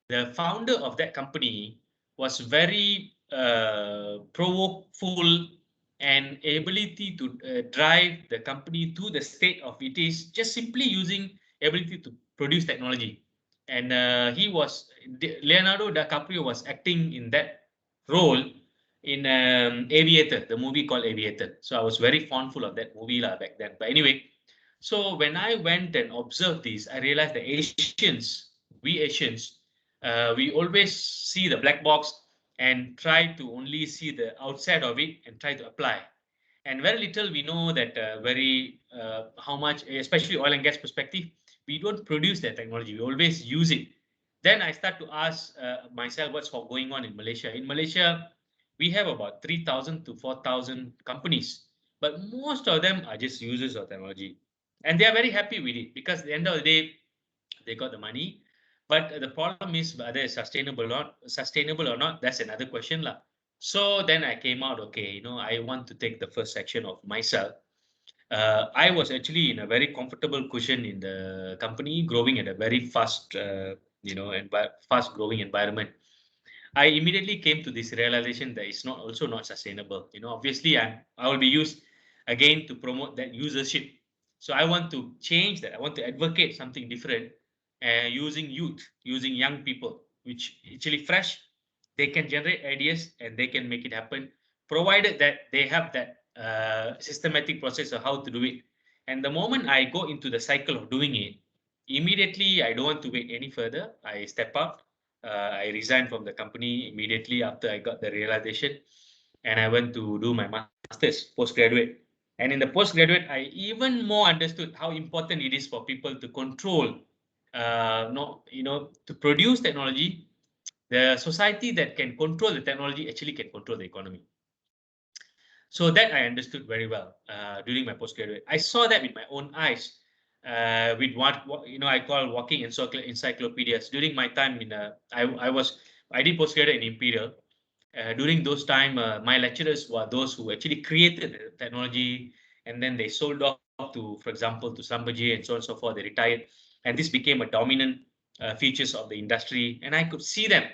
the founder of that company was very provokeful and ability to drive the company to the state of it is just simply using ability to produce technology. And Leonardo DiCaprio was acting in that role in Aviator, the movie called Aviator. So I was very fondful of that movie back then. But anyway, so when I went and observed this, I realized that we Asians, we always see the black box and try to only see the outside of it and try to apply. And very little we know that how much, especially oil and gas perspective, we don't produce that technology. We always use it. Then I start to ask myself what's going on in Malaysia. In Malaysia, we have about 3,000 to 4,000 companies, but most of them are just users of technology. And they are very happy with it because at the end of the day, they got the money. But the problem is whether it's sustainable or not, that's another question. So then I came out, okay, I want to take the first section of myself. I was actually in a very comfortable cushion in the company, growing at a very fast, and fast growing environment. I immediately came to this realization that it's not sustainable. Obviously I will be used again to promote that usership. So I want to change that. I want to advocate something different, using young people, which actually fresh. They can generate ideas and they can make it happen, provided that they have that systematic process of how to do it. And the moment I go into the cycle of doing it, immediately I don't want to wait any further. I step up. I resigned from the company immediately after I got the realization, and I went to do my master's postgraduate. And in the postgraduate, I even more understood how important it is for people to control, to produce technology. The society that can control the technology actually can control the economy. So that I understood very well during my postgraduate. I saw that with my own eyes, with what I call walking encyclopedias. During my time I did postgraduate in Imperial. During those time, my lecturers were those who actually created the technology, and then they sold off to, for example, to Sambaji and so on and so forth. They retired, and this became a dominant features of the industry. And I could see them.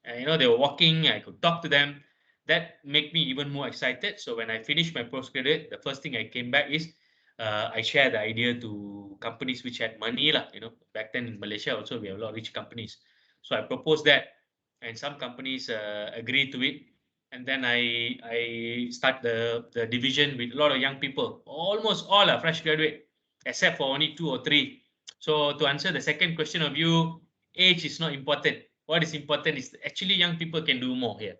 They were walking. I could talk to them. That made me even more excited. So when I finished my postgraduate, the first thing I came back is I shared the idea to companies which had money. Back then in Malaysia also, we have a lot of rich companies. So I proposed that, and some companies agreed to it. And then I start the division with a lot of young people. Almost all are fresh graduate, except for only 2 or 3. So to answer the second question of you, age is not important. What is important is actually young people can do more here.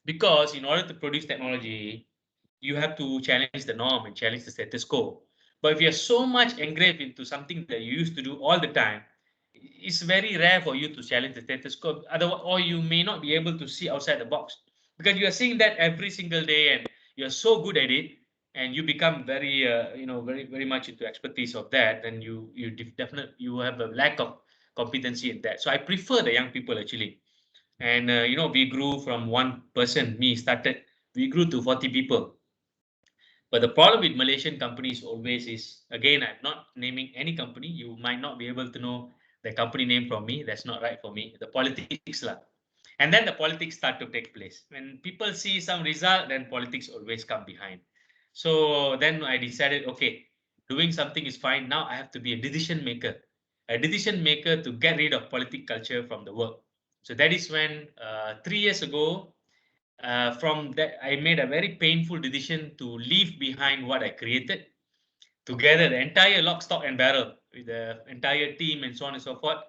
Because in order to produce technology, you have to challenge the norm and challenge the status quo. But if you're so much engraved into something that you used to do all the time, it's very rare for you to challenge the status quo. Otherwise, or you may not be able to see outside the box because you are seeing that every single day and you're so good at it, and you become very, very much into expertise of that. Then you definitely you have a lack of competency in that. So I prefer the young people actually. And we grew from one person, we grew to 40 people. But the problem with Malaysian companies always is, again, I'm not naming any company. You might not be able to know the company name from me. That's not right for me. The politics lah. And then the politics start to take place. When people see some result, then politics always come behind. So then I decided, okay, doing something is fine. Now I have to be a decision maker to get rid of politic culture from the work. So that is when 3 years ago, from that, I made a very painful decision to leave behind what I created, together the entire lock, stock, and barrel with the entire team and so on and so forth.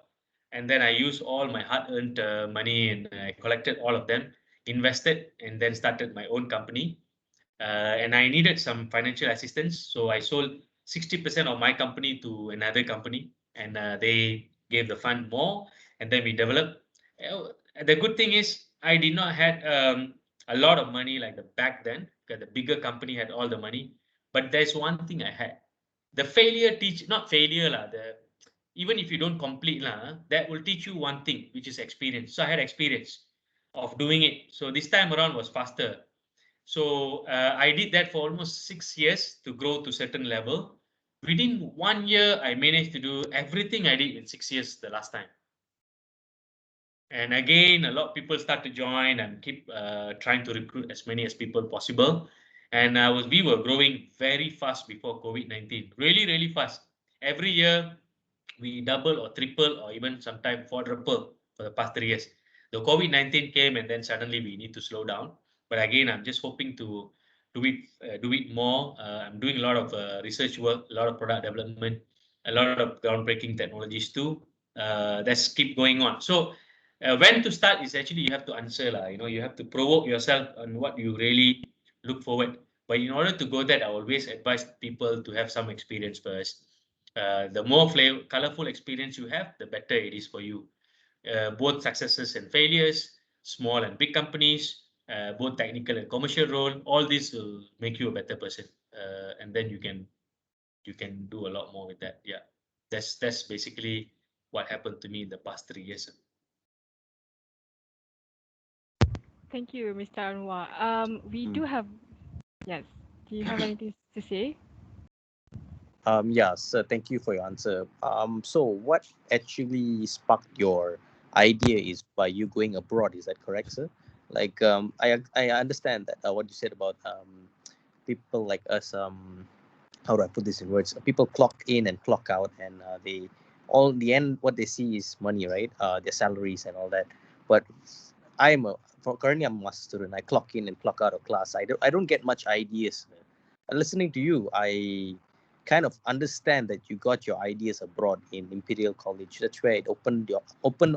And then I used all my hard-earned money, and I collected all of them, invested, and then started my own company. And I needed some financial assistance, so I sold 60% of my company to another company, and they gave the fund more, and then we developed. The good thing is I did not had a lot of money like back then, because the bigger company had all the money. But there's one thing I had. The failure not failure lah. Even if you don't complete lah, that will teach you one thing, which is experience. So I had experience of doing it. So this time around was faster. So I did that for almost 6 years to grow to certain level. within 1 year, I managed to do everything I did in 6 years the last time. And again, a lot of people start to join and keep trying to recruit as many as people possible. And we were growing very fast before COVID-19, really, really fast. Every year, we double or triple or even sometimes quadruple for the past 3 years. The COVID-19 came and then suddenly we need to slow down. But again, I'm just hoping to do it more. I'm doing a lot of research work, a lot of product development, a lot of groundbreaking technologies too. Let's keep going on. So when to start is actually you have to answer lah. You have to provoke yourself on what you really look forward. But in order to go that, I always advise people to have some experience first. The more colorful experience you have, the better it is for you. Both successes and failures, small and big companies, both technical and commercial role, all this will make you a better person. And then you can do a lot more with that. Yeah, that's basically what happened to me in the past 3 years. Thank you, Mr. Anwar. We Mm. do have, yes. Do you have anything to say? Yeah, so thank you for your answer. So what actually sparked your idea is by you going abroad, is that correct, sir? Like, I understand that what you said about people like us, how do I put this in words? People clock in and clock out, and they all in the end what they see is money, right? Their salaries and all that. But currently I'm a master student. I clock in and clock out of class. I don't get much ideas. And listening to you, I kind of understand that you got your ideas abroad in Imperial College. That's where it opened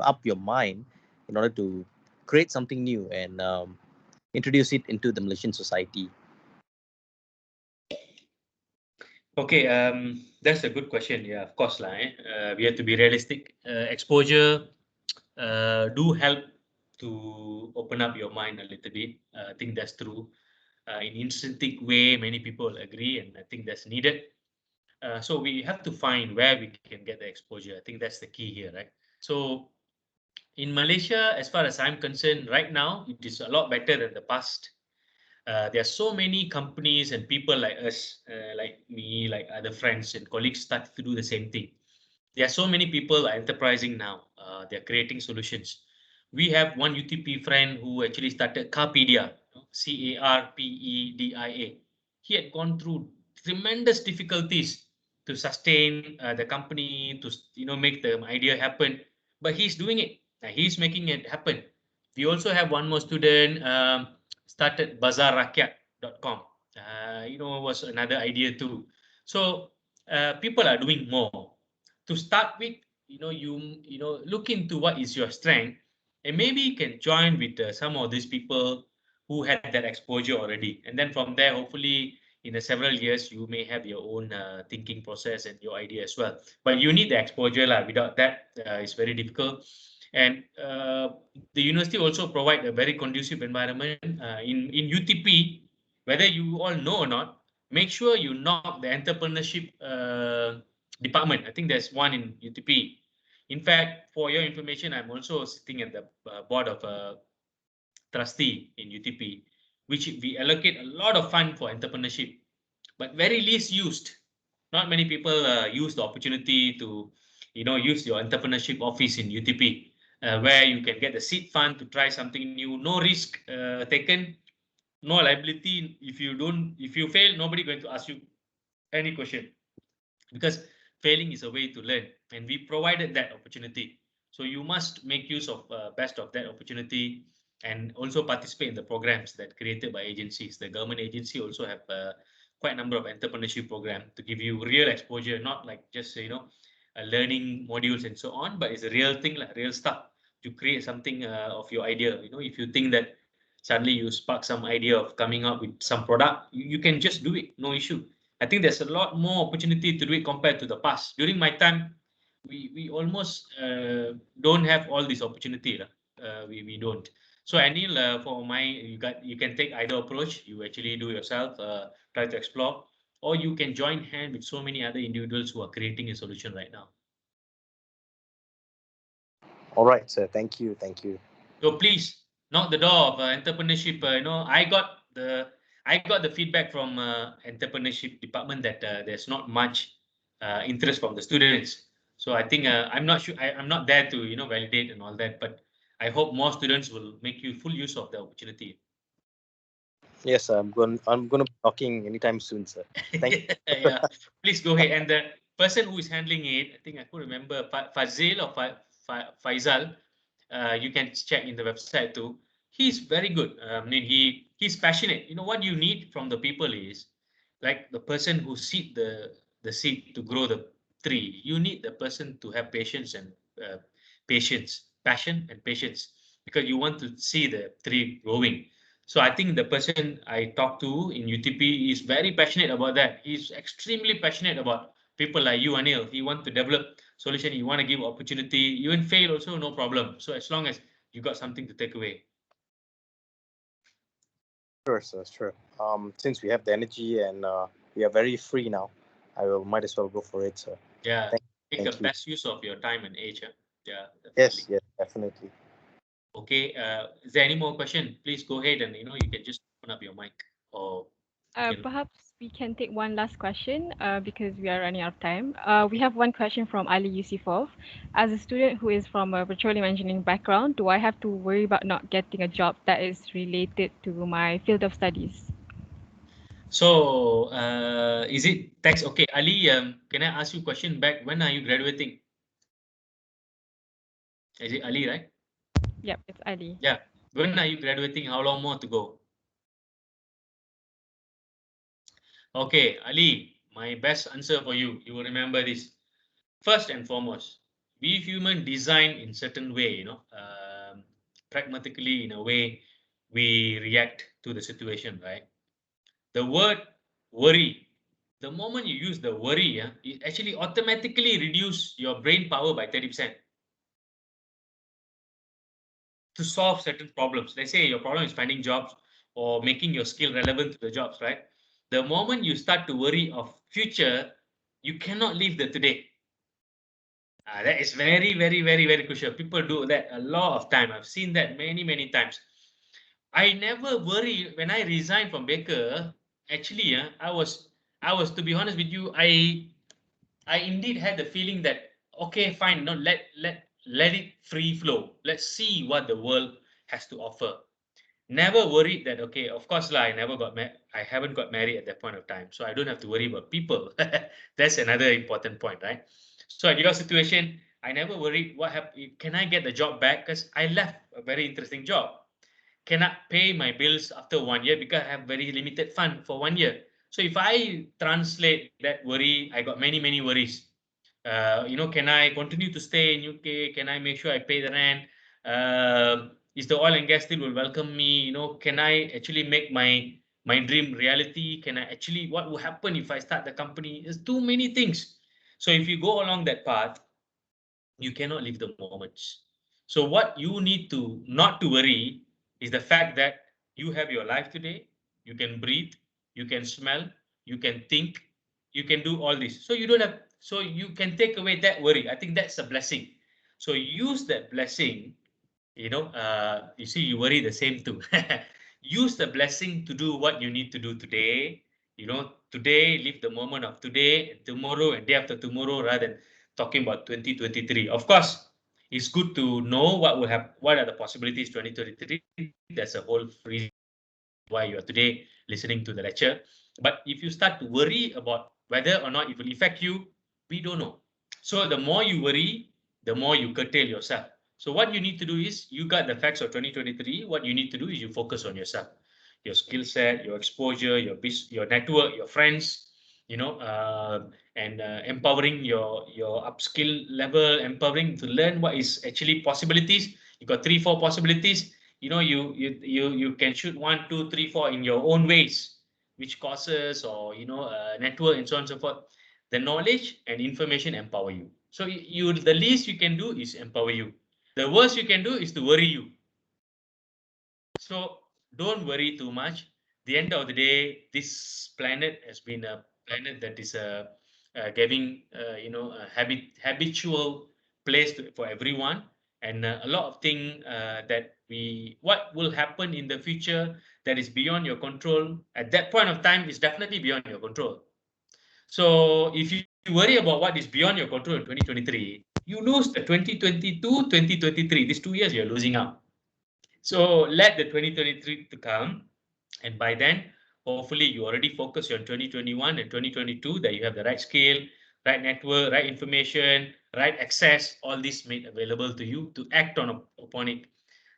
up your mind in order to create something new and introduce it into the Malaysian society. Okay, that's a good question. Yeah, of course, we have to be realistic. Exposure do help to open up your mind a little bit. I think that's true. In intrinsic way, many people agree, and I think that's needed. So we have to find where we can get the exposure. I think that's the key here, right? So in Malaysia, as far as I'm concerned, right now it is a lot better than the past. There are so many companies and people like us, like me, like other friends and colleagues, start to do the same thing. There are so many people are enterprising now. They're creating solutions. We have one UTP friend who actually started Carpedia, Carpedia. He had gone through tremendous difficulties to sustain the company, to make the idea happen. But he's doing it. He's making it happen. We also have one more student started bazaarrakyat.com. Was another idea too. So people are doing more. To start with, look into what is your strength, and maybe you can join with some of these people who had that exposure already, and then from there, hopefully in the several years you may have your own thinking process and your idea as well. But you need the exposure lah. Without that, it's very difficult. And the university also provide a very conducive environment in UTP. Whether you all know or not, make sure you knock the entrepreneurship department. I think there's one in UTP. In fact, for your information, I'm also sitting at the board of a trustee in UTP, which we allocate a lot of fund for entrepreneurship, but very least used. Not many people use the opportunity to, use your entrepreneurship office in UTP, where you can get the seed fund to try something new, no risk taken, no liability. If you fail, nobody going to ask you any question, because failing is a way to learn, and we provided that opportunity. So you must make use of best of that opportunity, and also participate in the programs that created by agencies. The government agency also have quite a number of entrepreneurship program to give you real exposure, not like just learning modules and so on, but it's a real thing, like real stuff, to create something of your idea. If you think that suddenly you spark some idea of coming up with some product, you can just do it, no issue. I think there's a lot more opportunity to do it compared to the past. During my time, we almost don't have all this opportunity. We don't. So Anil, you can take either approach. You actually do yourself, try to explore, or you can join hand with so many other individuals who are creating a solution right now. All right, sir. Thank you. Thank you. So please knock the door of entrepreneurship. I got the feedback from entrepreneurship department that there's not much interest from the students. So I think I'm not sure. I'm not there to validate and all that, but I hope more students will make full use of the opportunity. Yes, I'm going to be talking anytime soon, sir. Thank you. Yeah, please go ahead. And the person who is handling it, I think I could remember Fazil or Faisal. You can check in the website too. He's very good. I mean, he's passionate. You know what you need from the people is like the person who seed the seed to grow the tree. You need the person to have patience and passion and patience, because you want to see the tree growing. So I think the person I talked to in UTP is very passionate about that. He's extremely passionate about people like you, Anil. He want to develop solution. He want to give opportunity. Even fail also no problem. So as long as you got something to take away. Sure, sir, sure. Since we have the energy and we are very free now, might as well go for it, sir. Yeah, make the thank you. best use of your time and age. Yeah, Yes, yes, definitely. Okay. Is there any more question? Please go ahead and you can just open up your mic, or Perhaps we can take one last question because we are running out of time. We have one question from Ali Yusifov. As a student who is from a petroleum engineering background, do I have to worry about not getting a job that is related to my field of studies? So, is it tax? Okay, Ali, can I ask you a question back? When are you graduating? Is it Ali, right? Yep, it's Ali. Yeah. When are you graduating? How long more to go? Okay, Ali, my best answer for you. You will remember this. First and foremost, we human design in certain way, pragmatically in a way we react to the situation, right? The word worry, the moment you use the worry, it actually automatically reduce your brain power by 30% to solve certain problems. Let's say your problem is finding jobs or making your skill relevant to the jobs, right? The moment you start to worry of future, you cannot live the today. That is very, very, very, very crucial. People do that a lot of time. I've seen that many, many times. I never worry when I resigned from Baker. Actually, I was to be honest with you, I indeed had the feeling that okay, fine, no, let it free flow. Let's see what the world has to offer. Never worried that okay, of course lah, I haven't got married at that point of time, so I don't have to worry about people. That's another important point, right? So at your situation, I never worried what happened. Can I get the job back? Because I left a very interesting job. Cannot pay my bills after 1 year because I have very limited fund for 1 year. So if I translate that worry, I got many, many worries. Can I continue to stay in UK? Can I make sure I pay the rent? Is the oil and gas still will welcome me? Can I actually make my dream reality? Can I actually, what will happen if I start the company? There's too many things. So if you go along that path, you cannot live the moments. So what you need to not to worry is the fact that you have your life today, you can breathe, you can smell, you can think, you can do all this. So you don't have, so you can take away that worry. I think that's a blessing. So use that blessing, you see, you worry the same too. Use the blessing to do what you need to do today. Today, live the moment of today, and tomorrow, and day after tomorrow, rather than talking about 2023. Of course, it's good to know what will happen, what are the possibilities 2023. That's a whole reason why you are today listening to the lecture. But if you start to worry about whether or not it will affect you, we don't know. So the more you worry, the more you curtail yourself. So what you need to do is, you got the facts of 2023. What you need to do is you focus on yourself, your skill set, your exposure, your network, your friends, and empowering your upskill level, empowering to learn what is actually possibilities. You got 3, 4 possibilities. You can shoot 1, 2, 3, 4 in your own ways, which courses or network and so on and so forth. The knowledge and information empower you. So the least you can do is empower you. The worst you can do is to worry you. So don't worry too much. The end of the day, this planet has been a planet that is giving a habitual place for everyone, and a lot of things that what will happen in the future that is beyond your control at that point of time is definitely beyond your control. So if you worry about what is beyond your control in 2023, you lose the 2022, 2023. These 2 years you're losing out. So let the 2023 to come, and by then, hopefully you already focus on 2021 and 2022, that you have the right skill, right network, right information, right access, all this made available to you to act upon it.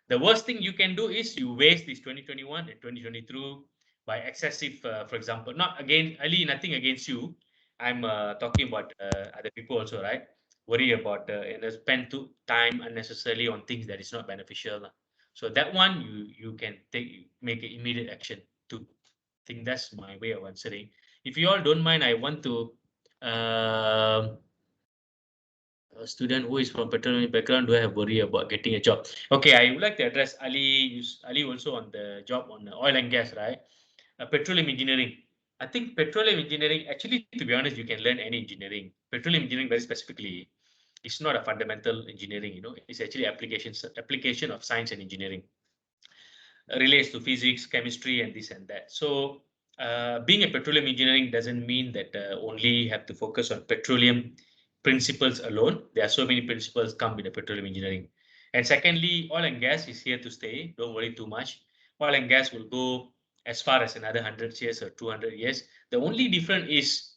The worst thing you can do is you waste this 2021 and 2022 by excessive, for example, not again, Ali, nothing against you. I'm talking about other people also, right? Worry about spend time unnecessarily on things that is not beneficial. So that one you can make an immediate action too. I think that's my way of answering. If you all don't mind, I want to a student who is from petroleum background, do I have worry about getting a job? Okay, I would like to address Ali. Ali also on the job on oil and gas, right? Petroleum engineering. I think petroleum engineering, actually, to be honest, you can learn any engineering. Petroleum engineering, very specifically, it's not a fundamental engineering. It's actually application of science and engineering. Relates to physics, chemistry, and this and that. So being a petroleum engineering doesn't mean that only have to focus on petroleum principles alone. There are so many principles come with the petroleum engineering. And secondly, oil and gas is here to stay. Don't worry too much. Oil and gas will go as far as another 100 years or 200 years. The only difference is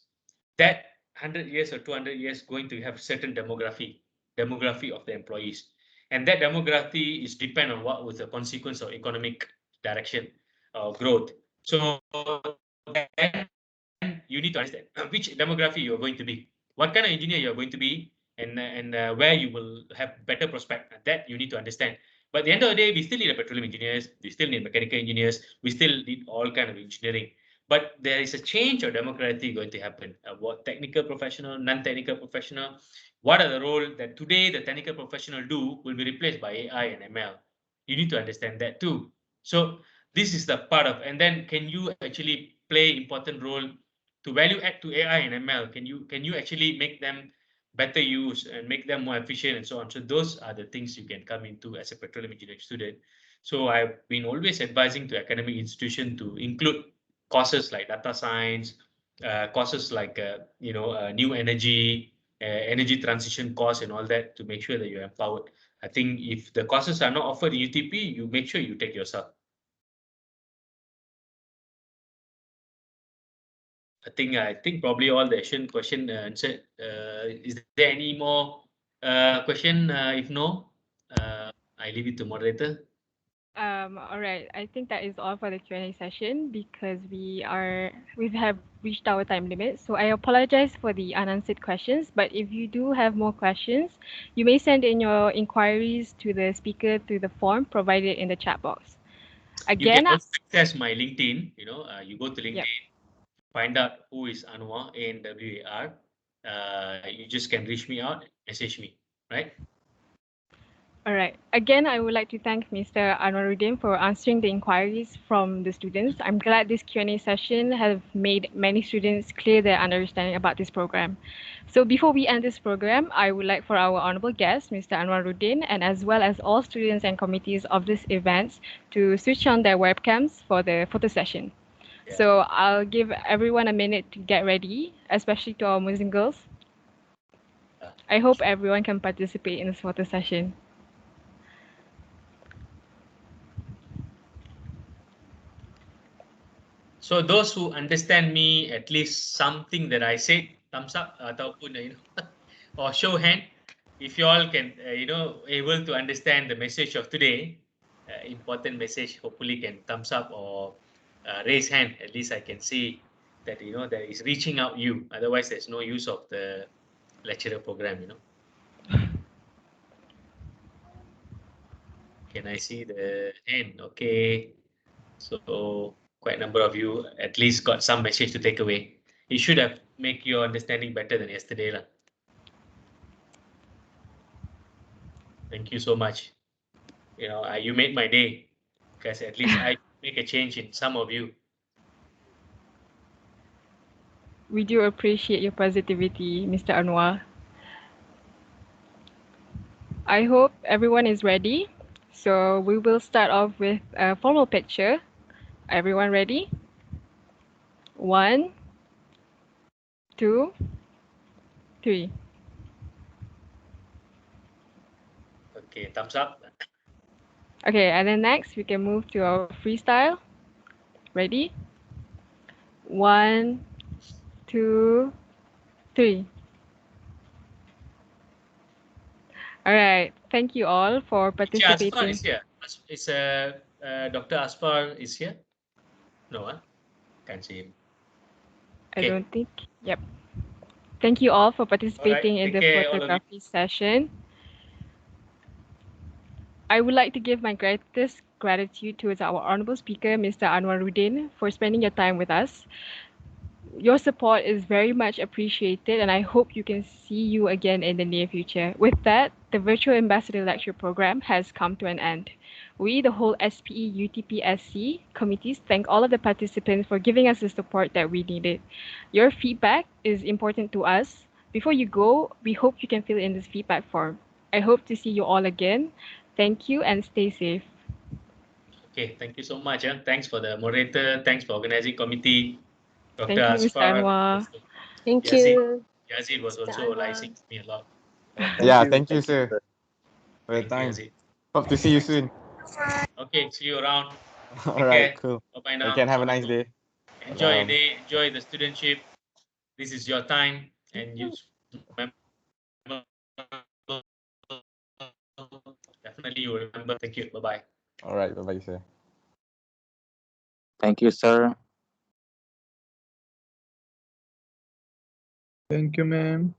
that 100 years or 200 years going to have certain demography of the employees. And that demography is depend on what was the consequence of economic direction or growth. So then you need to understand which demography you're going to be, what kind of engineer you're going to be, and where you will have better prospect. That you need to understand. But at the end of the day, we still need petroleum engineers, we still need mechanical engineers, we still need all kind of engineering. But there is a change of demography going to happen. What technical professional, non-technical professional, what are the role that today the technical professional do will be replaced by AI and ML. You need to understand that too. So this is the part of, and then can you actually play important role to value add to AI and ML? Can you actually make them better use and make them more efficient and so on? So those are the things you can come into as a petroleum engineering student. So I've been always advising to academic institution to include courses like data science, courses like new energy, energy transition course, and all that to make sure that you're empowered. I think if the courses are not offered in UTP, you make sure you take yourself. I think probably all the question answered. Is there any more question? If no, I leave it to moderator. All right. I think that is all for the Q&A session because we have reached our time limit. So I apologize for the unanswered questions, but if you do have more questions, you may send in your inquiries to the speaker through the form provided in the chat box. Again, you can also access my LinkedIn. You go to LinkedIn, yep. Find out who is Anwar, ANWAR. You just can reach me out, message me, right? All right. Again, I would like to thank Mr. Anwarudin for answering the inquiries from the students. I'm glad this Q&A session has made many students clear their understanding about this program. So before we end this program, I would like for our honorable guest, Mr. Anwarudin, and as well as all students and committees of this event to switch on their webcams for the photo session. Yeah. So I'll give everyone a minute to get ready, especially to our Muslim girls. I hope everyone can participate in this photo session. So those who understand me, at least something that I said, thumbs up ataupun or show hand. If you all can able to understand the message of today, important message, hopefully can thumbs up or raise hand. At least I can see that that is reaching out you. Otherwise, there's no use of the lecturer program. Can I see the hand? Okay. So quite a number of you at least got some message to take away. It should have make your understanding better than yesterday. Thank you so much. You made my day because at least I make a change in some of you. We do appreciate your positivity, Mr. Anwar. I hope everyone is ready. So we will start off with a formal picture. Everyone ready? 1, 2, 3. Okay, thumbs up. Okay, and then next we can move to our freestyle. Ready? 1, 2, 3. All right. Thank you all for Teacher Asfar participating. is here. Is Dr. Asfar is here? No, huh? Can't see him. I Okay. don't think. Yep. Thank you all for participating in take the care, all of you. photography session. I would like to give my greatest gratitude towards our honorable speaker, Mr. Anwarudin, for spending your time with us. Your support is very much appreciated, and I hope you can see you again in the near future. With that, the Virtual Ambassador Lecture Program has come to an end. We, the whole SPE-UTP-SC committees, thank all of the participants for giving us the support that we needed. Your feedback is important to us. Before you go, we hope you can fill in this feedback form. I hope to see you all again. Thank you and stay safe. Okay, thank you so much. Thanks for the moderator. Thanks for organizing committee. Dr. Thank you, Mr. Asfar. Anwar. Thank Yazid. you. Yazid was Mr. also Anwar. liking me a lot. Thank you, sir, sir. for your Thank you, time. Yazid. Hope to see you soon. Okay, see you around. All Take right, care. cool. Bye-bye now. You can have a nice day. Enjoy your Salam. day. Enjoy the studentship. This is your time. And you definitely you will remember. Thank you. Bye-bye. All right, bye-bye, sir. Thank you, sir. Thank you, ma'am.